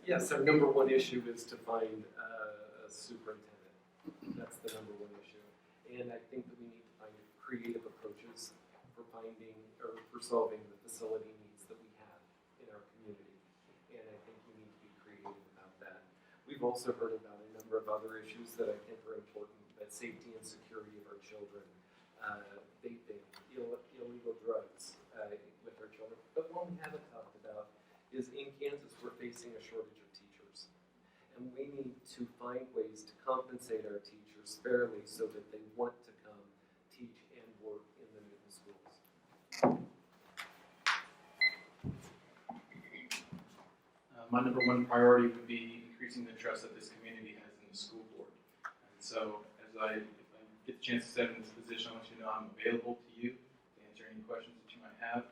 Yes, our number 1 issue is to find a superintendent. That's the number 1 issue. And I think that we need to find creative approaches for finding or for solving the facility needs that we have in our community. And I think we need to be creative about that. We've also heard about a number of other issues that I think are important, that safety and security of our children, vaping, illegal drugs with our children. But one we haven't talked about is in Kansas we're facing a shortage of teachers. And we need to find ways to compensate our teachers fairly so that they want to come teach and work in the Newton schools. My number 1 priority would be increasing the trust that this community has in the school board. And so if I get the chance to step in this position, I want you to know I'm available to you to answer any questions that you might have.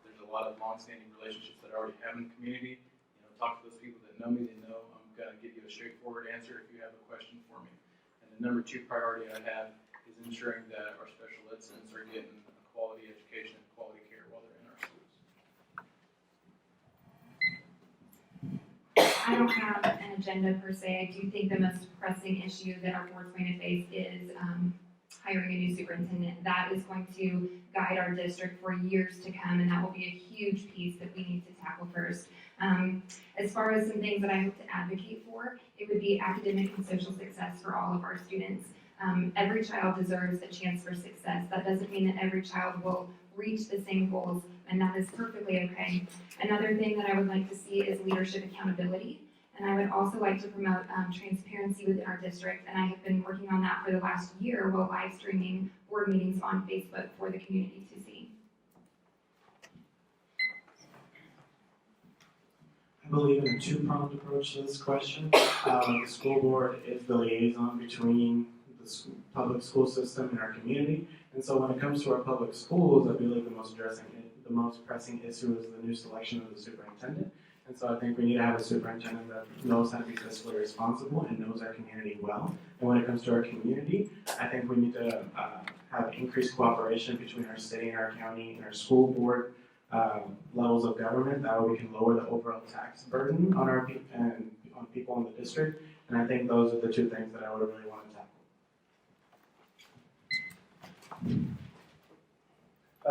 There's a lot of long-standing relationships that I already have in the community. Talk to those people that know me. They know I'm going to give you a straightforward answer if you have a question for me. And the number 2 priority I have is ensuring that our special ed students are getting a quality education and quality care while they're in our schools. don't have an agenda per se. I do think the most pressing issue that our board's going to face is hiring a new superintendent. That is going to guide our district for years to come, and that will be a huge piece that we need to tackle first. As far as some things that I hope to advocate for, it would be academic and social success for all of our students. Every child deserves a chance for success. That doesn't mean that every child will reach the same goals, and that is perfectly okay. Another thing that I would like to see is leadership accountability, and I would also like to promote transparency within our district, and I have been working on that for the last year while live streaming board meetings on Facebook for the community to see. I believe in a two-pronged approach to this question. The school board is the liaison between the public school system and our community. And so when it comes to our public schools, I believe the most pressing issue is the new selection of the superintendent. And so I think we need to have a superintendent that knows how to be fiscally responsible and knows our community well. And when it comes to our community, I think we need to have increased cooperation between our city and our county and our school board levels of government. That way we can lower the overall tax burden on our on people in the district. And I think those are the two things that I would really want to tackle.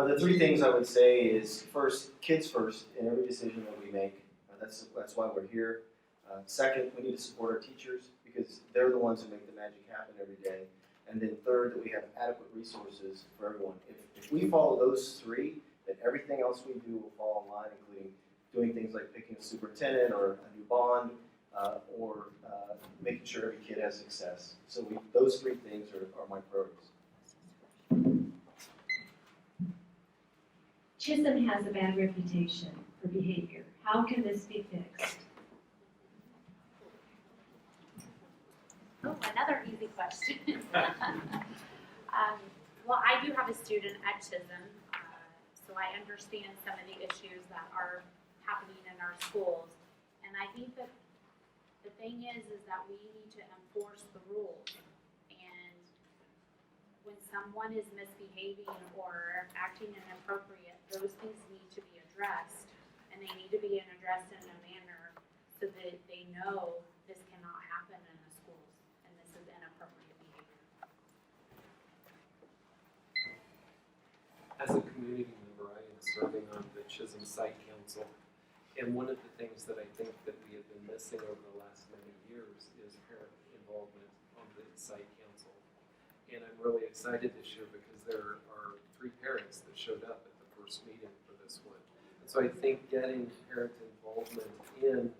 The three things I would say is first, kids first in every decision that we make. That's why we're here. Second, we need to support our teachers because they're the ones who make the magic happen every day. And then third, that we have adequate resources for everyone. If we follow those three, then everything else we do will fall in line, including doing things like picking a superintendent or a new bond or making sure every kid has success. So those three things are my priorities. Chisholm has a bad reputation for behavior. How can this be fixed? Oh, another easy question. Well, I do have a student at Chisholm, so I understand some of the issues that are happening in our schools. And I think that the thing is that we need to enforce the rules. And when someone is misbehaving or acting inappropriate, those things need to be addressed. And they need to be addressed in a manner so that they know this cannot happen in the schools and this is inappropriate behavior. As a community member, I am serving on the Chisholm Site Council, and one of the things that I think that we have been missing over the last many years is parent involvement on the site council. And I'm really excited this year because there are 3 parents that showed up at the first meeting for this one. And so I think getting parent involvement in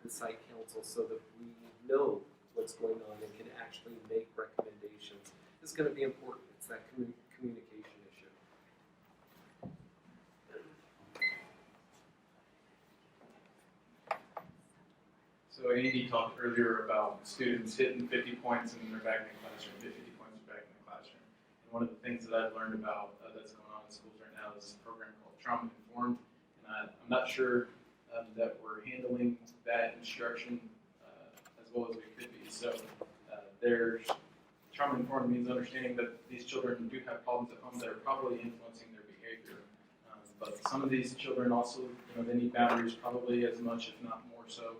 the site council so that we know what's going on and can actually make recommendations is going to be important. It's that communication issue. So Andy talked earlier about students hitting 50 points and they're back in the classroom, 50 points and back in the classroom. And one of the things that I've learned about that's going on in schools right now is a program called Trauma Informed. And I'm not sure that we're handling that instruction as well as we could be. So there's Trauma Informed means understanding that these children do have problems at home that are probably influencing their behavior. But some of these children also, they need boundaries probably as much, if not more so,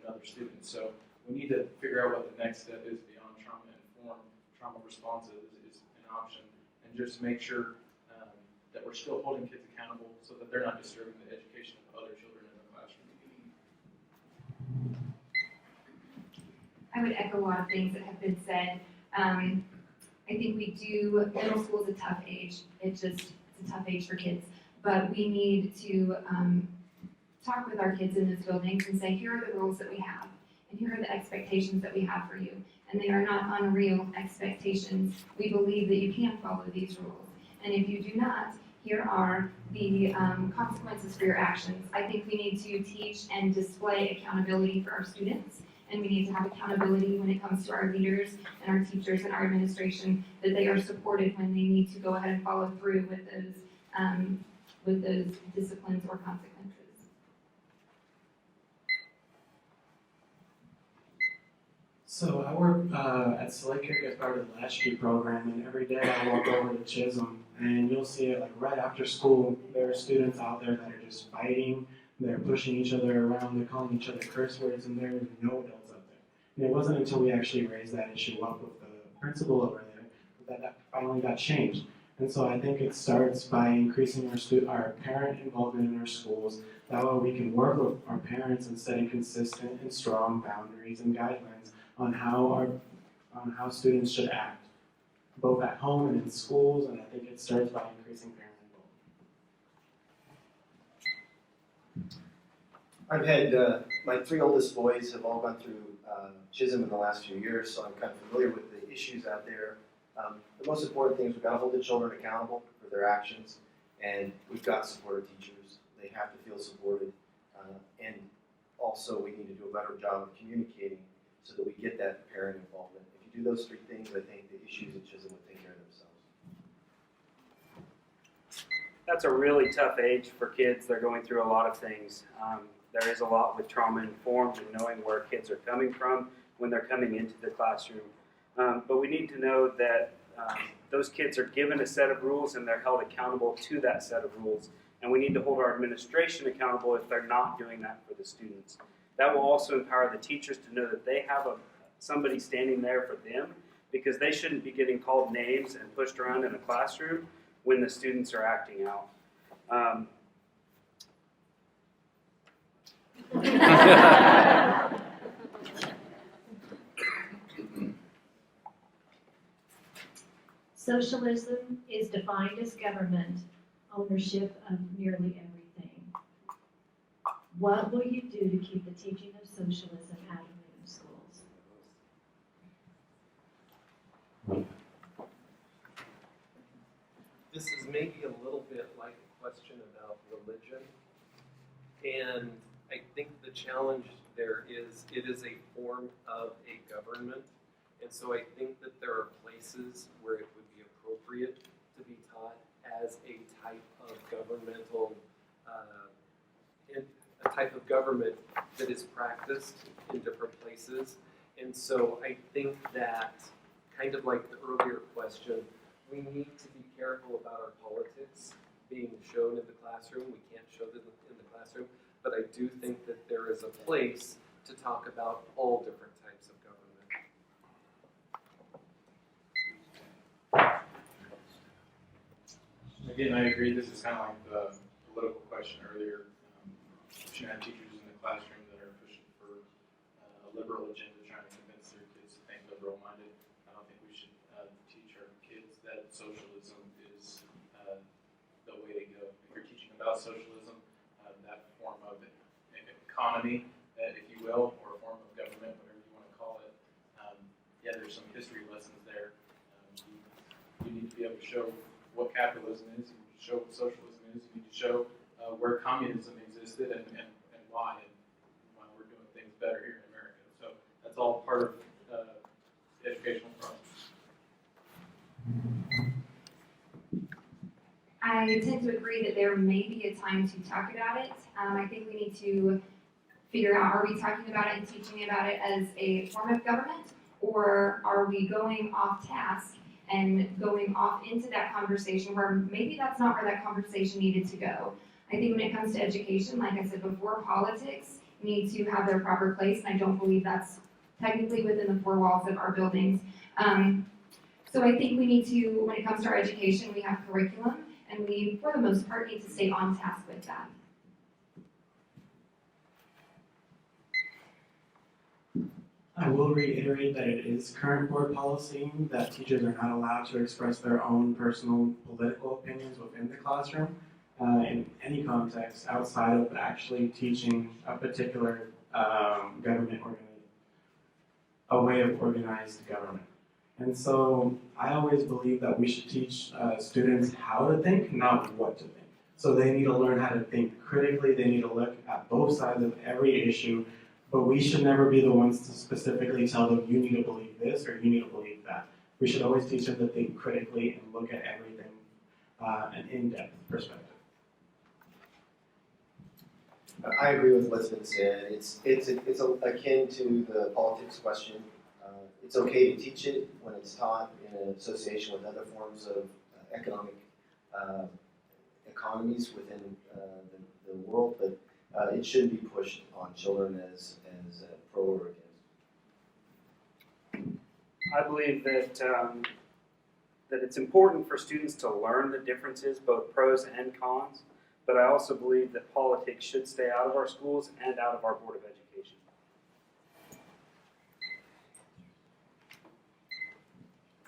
other students. So we need to figure out what the next step is beyond trauma informed. Trauma responsive is an option, and just make sure that we're still holding kids accountable so that they're not disturbing the education of other children in the classroom. I would echo a lot of things that have been said. I think middle school is a tough age. It's a tough age for kids, but we need to talk with our kids in this building and say, here are the rules that we have, and here are the expectations that we have for you. And they are not unreal expectations. We believe that you can follow these rules. And if you do not, here are the consequences for your actions. I think we need to teach and display accountability for our students, and we need to have accountability when it comes to our leaders and our teachers and our administration, that they are supported when they need to go ahead and follow through with those disciplines or consequences. So I work at Select Care as part of the Latchkey program, and every day I walk over to Chisholm, and you'll see it like right after school. There are students out there that are just fighting. They're pushing each other around, they're calling each other curse words, and there are no adults out there. And it wasn't until we actually raised that issue up with the principal over there that finally got changed. And so I think it starts by increasing our parent involvement in our schools. That way we can work with our parents and setting consistent and strong boundaries and guidelines on how students should act, both at home and in schools. And I think it starts by increasing parent involvement. I've had, my 3 oldest boys have all gone through Chisholm in the last few years, so I'm kind of familiar with the issues out there. The most important thing is we've got to hold the children accountable for their actions, and we've got supportive teachers. They have to feel supported, and also we need to do a better job of communicating so that we get that parent involvement. If you do those 3 things, I think the issues at Chisholm will take care of themselves. That's a really tough age for kids. They're going through a lot of things. There is a lot with trauma informed and knowing where kids are coming from when they're coming into the classroom. But we need to know that those kids are given a set of rules and they're held accountable to that set of rules. And we need to hold our administration accountable if they're not doing that for the students. That will also empower the teachers to know that they have somebody standing there for them, because they shouldn't be getting called names and pushed around in a classroom when the students are acting out. Socialism is defined as government ownership of nearly everything. What will you do to keep the teaching of socialism out of middle schools? This is maybe a little bit like a question about religion, and I think the challenge there is it is a form of a government, and so I think that there are places where it would be appropriate to be taught as a type of governmental, a type of government that is practiced in different places. And so I think that, kind of like the earlier question, we need to be careful about our politics being shown in the classroom. We can't show them in the classroom, but I do think that there is a place to talk about all different types of government. Again, I agree. This is kind of like the political question earlier. We shouldn't have teachers in the classroom that are pushing for a liberal agenda, trying to convince their kids to think liberal-minded. I don't think we should teach our kids that socialism is the way to go. If you're teaching about socialism, that form of economy, if you will, or a form of government, whatever you want to call it, yeah, there's some history lessons there. You need to be able to show what capitalism is, you need to show what socialism is, you need to show where communism existed and why, and why we're doing things better here in America. So that's all part of the educational process. I tend to agree that there may be a time to talk about it. I think we need to figure out, are we talking about it and teaching about it as a form of government, or are we going off task and going off into that conversation where maybe that's not where that conversation needed to go. I think when it comes to education, like I said before, politics need to have their proper place, and I don't believe that's technically within the 4 walls of our buildings. So I think we need to, when it comes to our education, we have curriculum, and we, for the most part, need to stay on task with that. I will reiterate that it is current board policy that teachers are not allowed to express their own personal political opinions within the classroom in any context outside of actually teaching a particular a way of organized government. And so I always believe that we should teach students how to think, not what to think. So they need to learn how to think critically, they need to look at both sides of every issue, but we should never be the ones to specifically tell them, you need to believe this or you need to believe that. We should always teach them to think critically and look at everything an in-depth perspective. I agree with what's been said. It's akin to the politics question. It's okay to teach it when it's taught in an association with other forms of economic economies within the world, but it shouldn't be pushed on children as pro or against. I believe that that it's important for students to learn the differences, both pros and cons, but I also believe that politics should stay out of our schools and out of our Board of Education.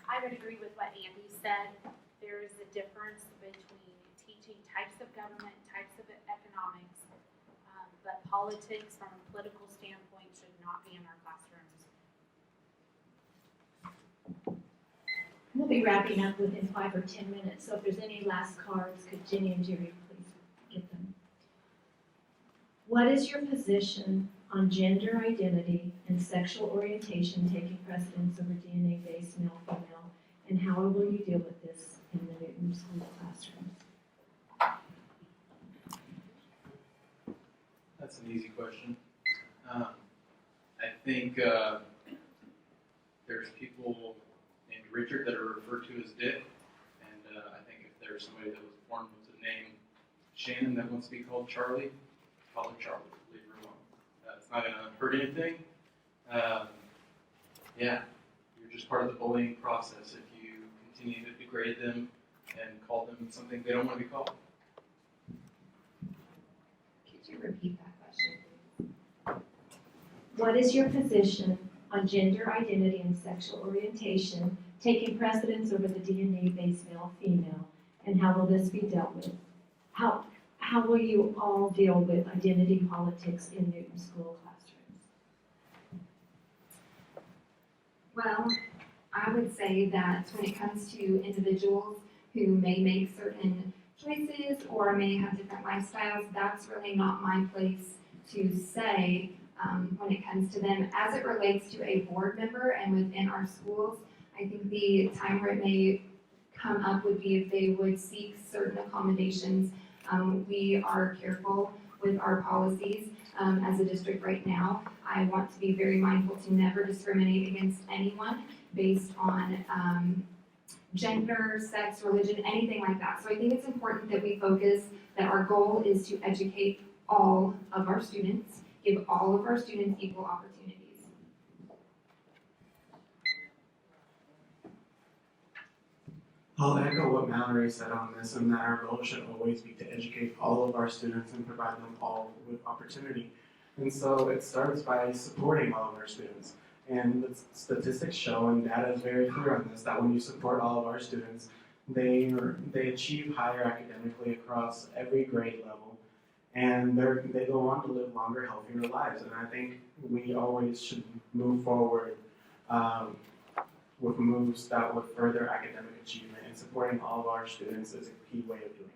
I would agree with what Andy said. There is a difference between teaching types of government, types of economics, but politics from a political standpoint should not be in our classrooms. We'll be wrapping up within 5 or 10 minutes, so if there's any last cards, could Jenny and Jerry please get them? What is your position on gender identity and sexual orientation taking precedence over DNA-based male-female, and how will you deal with this in the Newton School classrooms? That's an easy question. I think there's people named Richard that are referred to as Dick, and I think if there's somebody that was born with the name Shannon that wants to be called Charlie, call her Charlie. Leave her alone. It's not going to hurt anything. Yeah, you're just part of the bullying process if you continue to degrade them and call them something they don't want to be called. Could you repeat that question, please? What is your position on gender identity and sexual orientation taking precedence over the DNA-based male-female, and how will this be dealt with? How will you all deal with identity politics in Newton School classrooms? Well, I would say that when it comes to individuals who may make certain choices or may have different lifestyles, that's really not my place to say when it comes to them. As it relates to a board member and within our schools, I think the time where it may come up would be if they would seek certain accommodations. We are careful with our policies as a district right now. I want to be very mindful to never discriminate against anyone based on gender, sex, religion, anything like that. So I think it's important that we focus that our goal is to educate all of our students, give all of our students equal opportunities. I'll echo what Mallory said on this, and that our goal should always be to educate all of our students and provide them all with opportunity. And so it starts by supporting all of our students. And the statistics show, and data is very clear on this, that when you support all of our students, they achieve higher academically across every grade level, and they go on to live longer, healthier lives. And I think we always should move forward with moves that would further academic achievement, and supporting all of our students is a key way of doing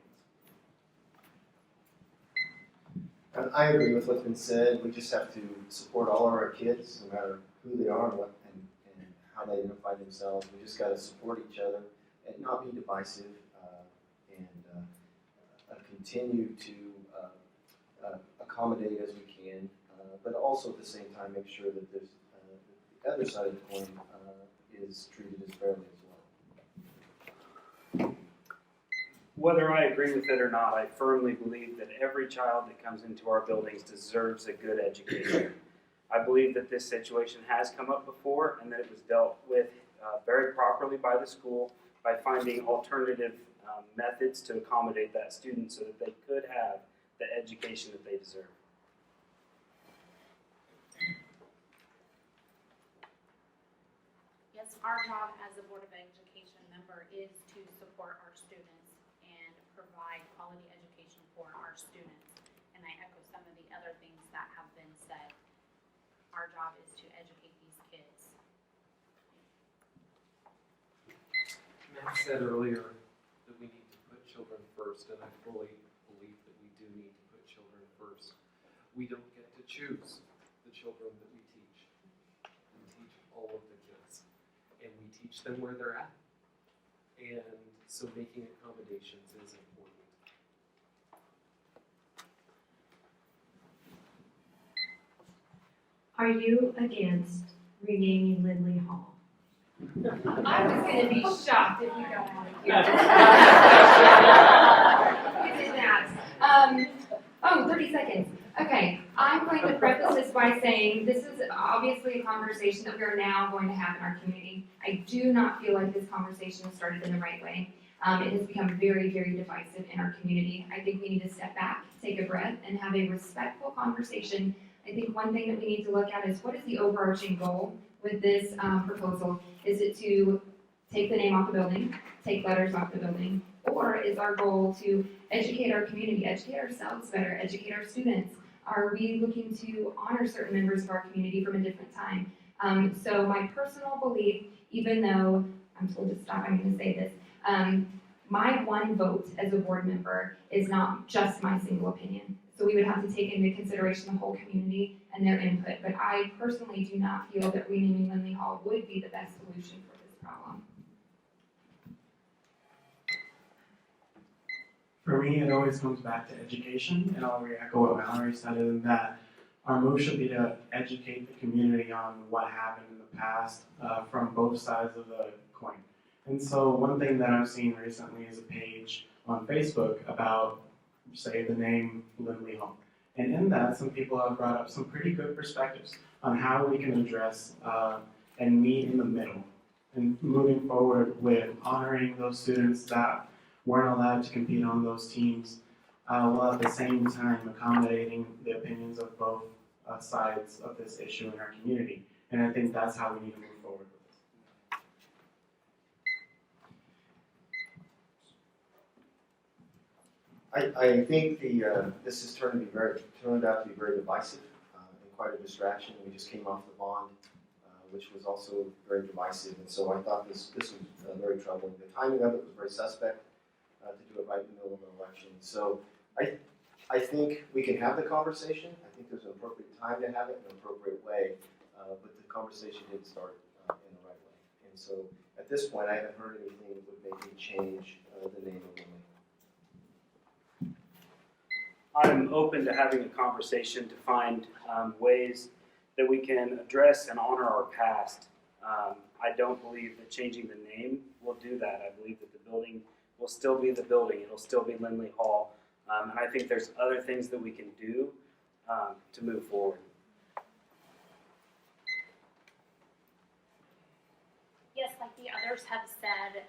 this. I agree with what's been said. We just have to support all of our kids, no matter who they are and how they identify themselves. We just got to support each other and not be divisive, and continue to accommodate as we can, but also at the same time make sure that there's the other side of the coin is treated as fairly as well. Whether I agree with it or not, I firmly believe that every child that comes into our buildings deserves a good education. I believe that this situation has come up before and that it was dealt with very properly by the school by finding alternative methods to accommodate that student so that they could have the education that they deserve. Yes, our job as a Board of Education member is to support our students and provide quality education for our students. And I echo some of the other things that have been said. Our job is to educate these kids. Matt said earlier that we need to put children first, and I fully believe that we do need to put children first. We don't get to choose the children that we teach. We teach all of the kids, and we teach them where they're at. And so making accommodations is important. Are you against renaming Lindley Hall? I was going to be shocked if we don't want to do that. We did that. 30 seconds. Okay, I'm going to preface this by saying this is obviously a conversation that we are now going to have in our community. I do not feel like this conversation has started in the right way. It has become very, very divisive in our community. I think we need to step back, take a breath, and have a respectful conversation. I think one thing that we need to look at is what is the overarching goal with this proposal? Is it to take the name off the building, take letters off the building, or is our goal to educate our community, educate ourselves better, educate our students? Are we looking to honor certain members of our community from a different time? So my personal belief, even though I'm told to stop, I'm going to say this. My one vote as a board member is not just my single opinion. So we would have to take into consideration the whole community and their input. But I personally do not feel that renaming Lindley Hall would be the best solution for this problem. For me, it always comes back to education, and I'll re-echo what Mallory said, in that our move should be to educate the community on what happened in the past from both sides of the coin. And so one thing that I've seen recently is a page on Facebook about, say, the name Lindley Hall. And in that, some people have brought up some pretty good perspectives on how we can address and meet in the middle and moving forward with honoring those students that weren't allowed to compete on those teams, while at the same time accommodating the opinions of both sides of this issue in our community. And I think that's how we need to move forward with this. I think this has turned out to be very divisive and quite a distraction. We just came off the bond, which was also very divisive, and so I thought this was very troubling. The timing of it was very suspect. To do it right in the middle of an election. So I think we can have the conversation. I think there's an appropriate time to have it in an appropriate way, but the conversation did start in the right way. And so at this point, I haven't heard anything that would make me change the name of Lindley. I'm open to having a conversation to find ways that we can address and honor our past. I don't believe that changing the name will do that. I believe that the building will still be the building. It'll still be Lindley Hall. And I think there's other things that we can do to move forward. Yes, like the others have said,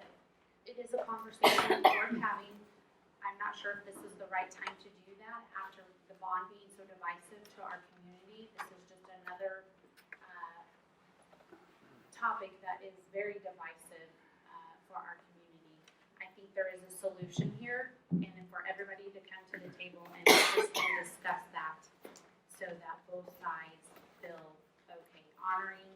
it is a conversation worth having. I'm not sure if this is the right time to do that after the bond being so divisive to our community. This is just another topic that is very divisive for our community. I think there is a solution here, and for everybody to come to the table and discuss that so that both sides feel okay, honoring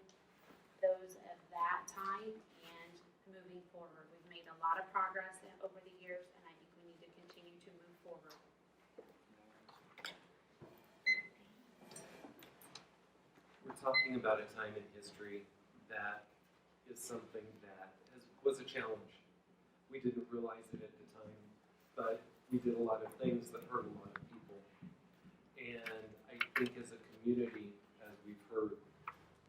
those of that time and moving forward. We've made a lot of progress over the years, and I think we need to continue to move forward. We're talking about a time in history that is something that was a challenge. We didn't realize it at the time, but we did a lot of things that hurt a lot of people. And I think as a community, as we've heard,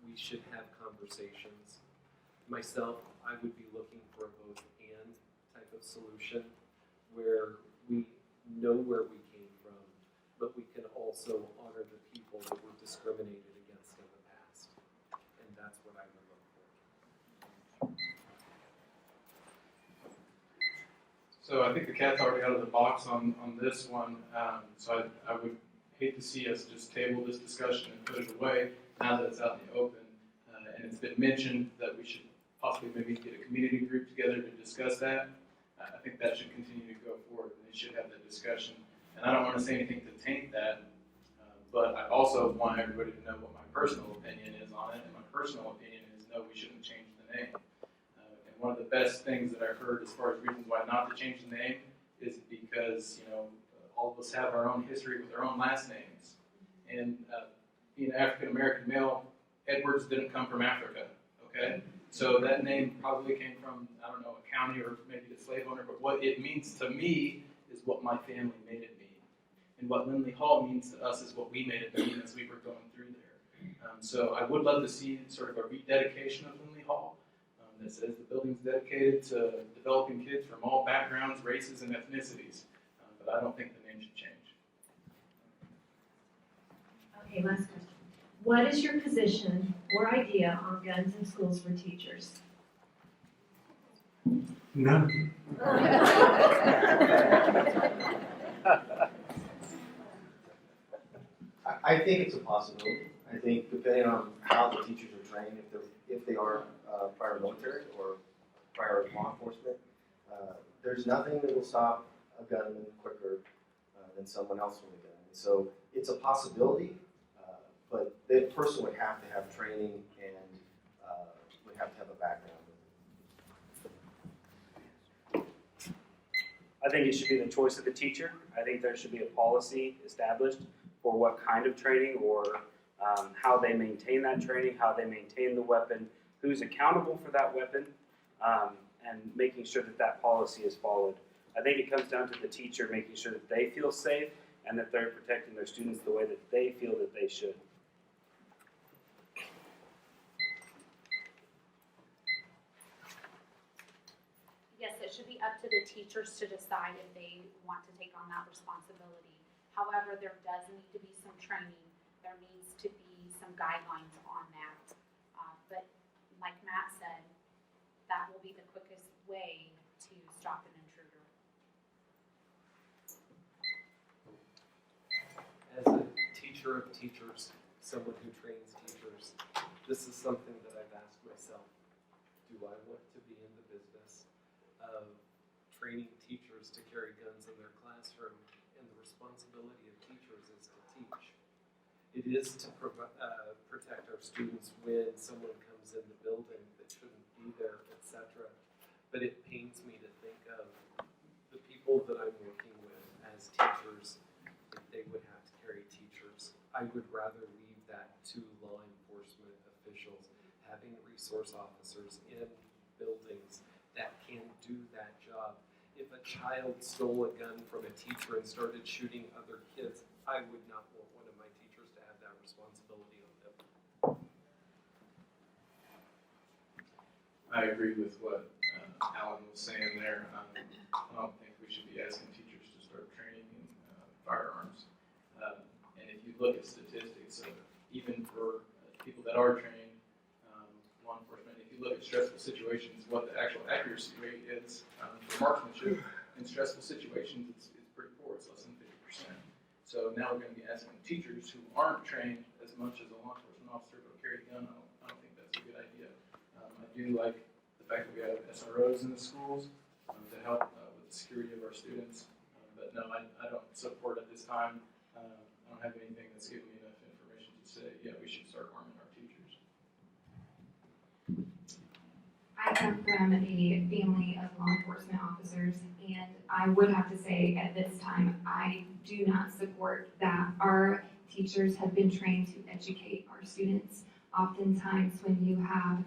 we should have conversations. Myself, I would be looking for a both and type of solution where we know where we came from, but we can also honor the people that were discriminated against in the past. And that's what I would look for. So I think the cat's already out of the box on this one. So I would hate to see us just table this discussion and put it away now that it's out in the open. And it's been mentioned that we should possibly maybe get a community group together to discuss that. I think that should continue to go forward, and they should have that discussion. And I don't want to say anything to taint that, but I also want everybody to know what my personal opinion is on it. And my personal opinion is no, we shouldn't change the name. And one of the best things that I've heard as far as reasons why not to change the name is because, you know, all of us have our own history with our own last names. And being an African-American male, Edwards didn't come from Africa, okay? So that name probably came from, I don't know, a county or maybe the slave owner, but what it means to me is what my family made it mean. And what Lindley Hall means to us is what we made it mean as we were going through there. So I would love to see sort of a rededication of Lindley Hall that says the building's dedicated to developing kids from all backgrounds, races, and ethnicities. But I don't think the name should change. Okay, last question. What is your position or idea on guns in schools for teachers? None. I think it's a possibility. I think depending on how the teachers are trained, if they are prior military or prior law enforcement, there's nothing that will stop a gunman quicker than someone else with a gun. And so it's a possibility, but that person would have to have training and would have to have a background. I think it should be the choice of the teacher. I think there should be a policy established for what kind of training or how they maintain that training, how they maintain the weapon, who's accountable for that weapon, and making sure that that policy is followed. I think it comes down to the teacher making sure that they feel safe and that they're protecting their students the way that they feel that they should. Yes, it should be up to the teachers to decide if they want to take on that responsibility. However, there does need to be some training. There needs to be some guidelines on that. But like Matt said, that will be the quickest way to stop an intruder. As a teacher of teachers, someone who trains teachers, this is something that I've asked myself. Do I want to be in the business of training teachers to carry guns in their classroom? And the responsibility of teachers is to teach. It is to protect our students when someone comes in the building that shouldn't be there, etc. But it pains me to think of the people that I'm working with as teachers, if they would have to carry teachers. I would rather leave that to law enforcement officials, having resource officers in buildings that can do that job. If a child stole a gun from a teacher and started shooting other kids, I would not want one of my teachers to have that responsibility on them. I agree with what Alan was saying there. I don't think we should be asking teachers to start training in firearms. And if you look at statistics, even for people that are trained, law enforcement, if you look at stressful situations, what the actual accuracy rate is for marksmanship in stressful situations, it's pretty poor. It's less than 50%. So now we're going to be asking teachers who aren't trained as much as a law enforcement officer to carry a gun. I don't think that's a good idea. I do like the fact that we have SROs in the schools to help with the security of our students. But no, I don't support at this time. I don't have anything that's giving me enough information to say, yeah, we should start arming our teachers. I come from a family of law enforcement officers, and I would have to say at this time, I do not support that. Our teachers have been trained to educate our students. Oftentimes when you have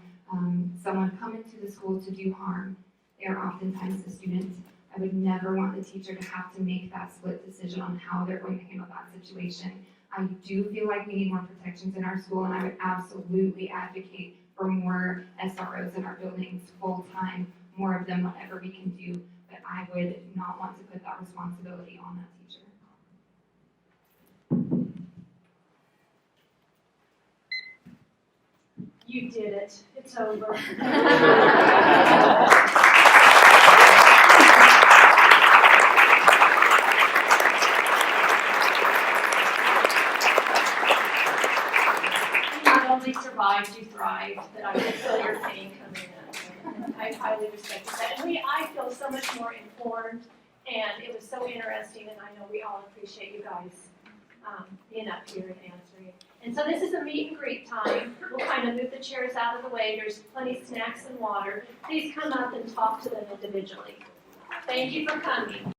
someone come into the school to do harm, they are oftentimes the students. I would never want the teacher to have to make that split decision on how they're going to handle that situation. I do feel like we need more protections in our school, and I would absolutely advocate for more SROs in our buildings full-time, more of them, whatever we can do. But I would not want to put that responsibility on that teacher. You did it. It's over. Not only survived, you thrived, that I can feel your pain coming in. I highly respect that. And I feel so much more informed, and it was so interesting, and I know we all appreciate you guys being up here and answering. And so this is a meet and greet time. We'll kind of move the chairs out of the way. There's plenty of snacks and water. Please come up and talk to them individually. Thank you for coming.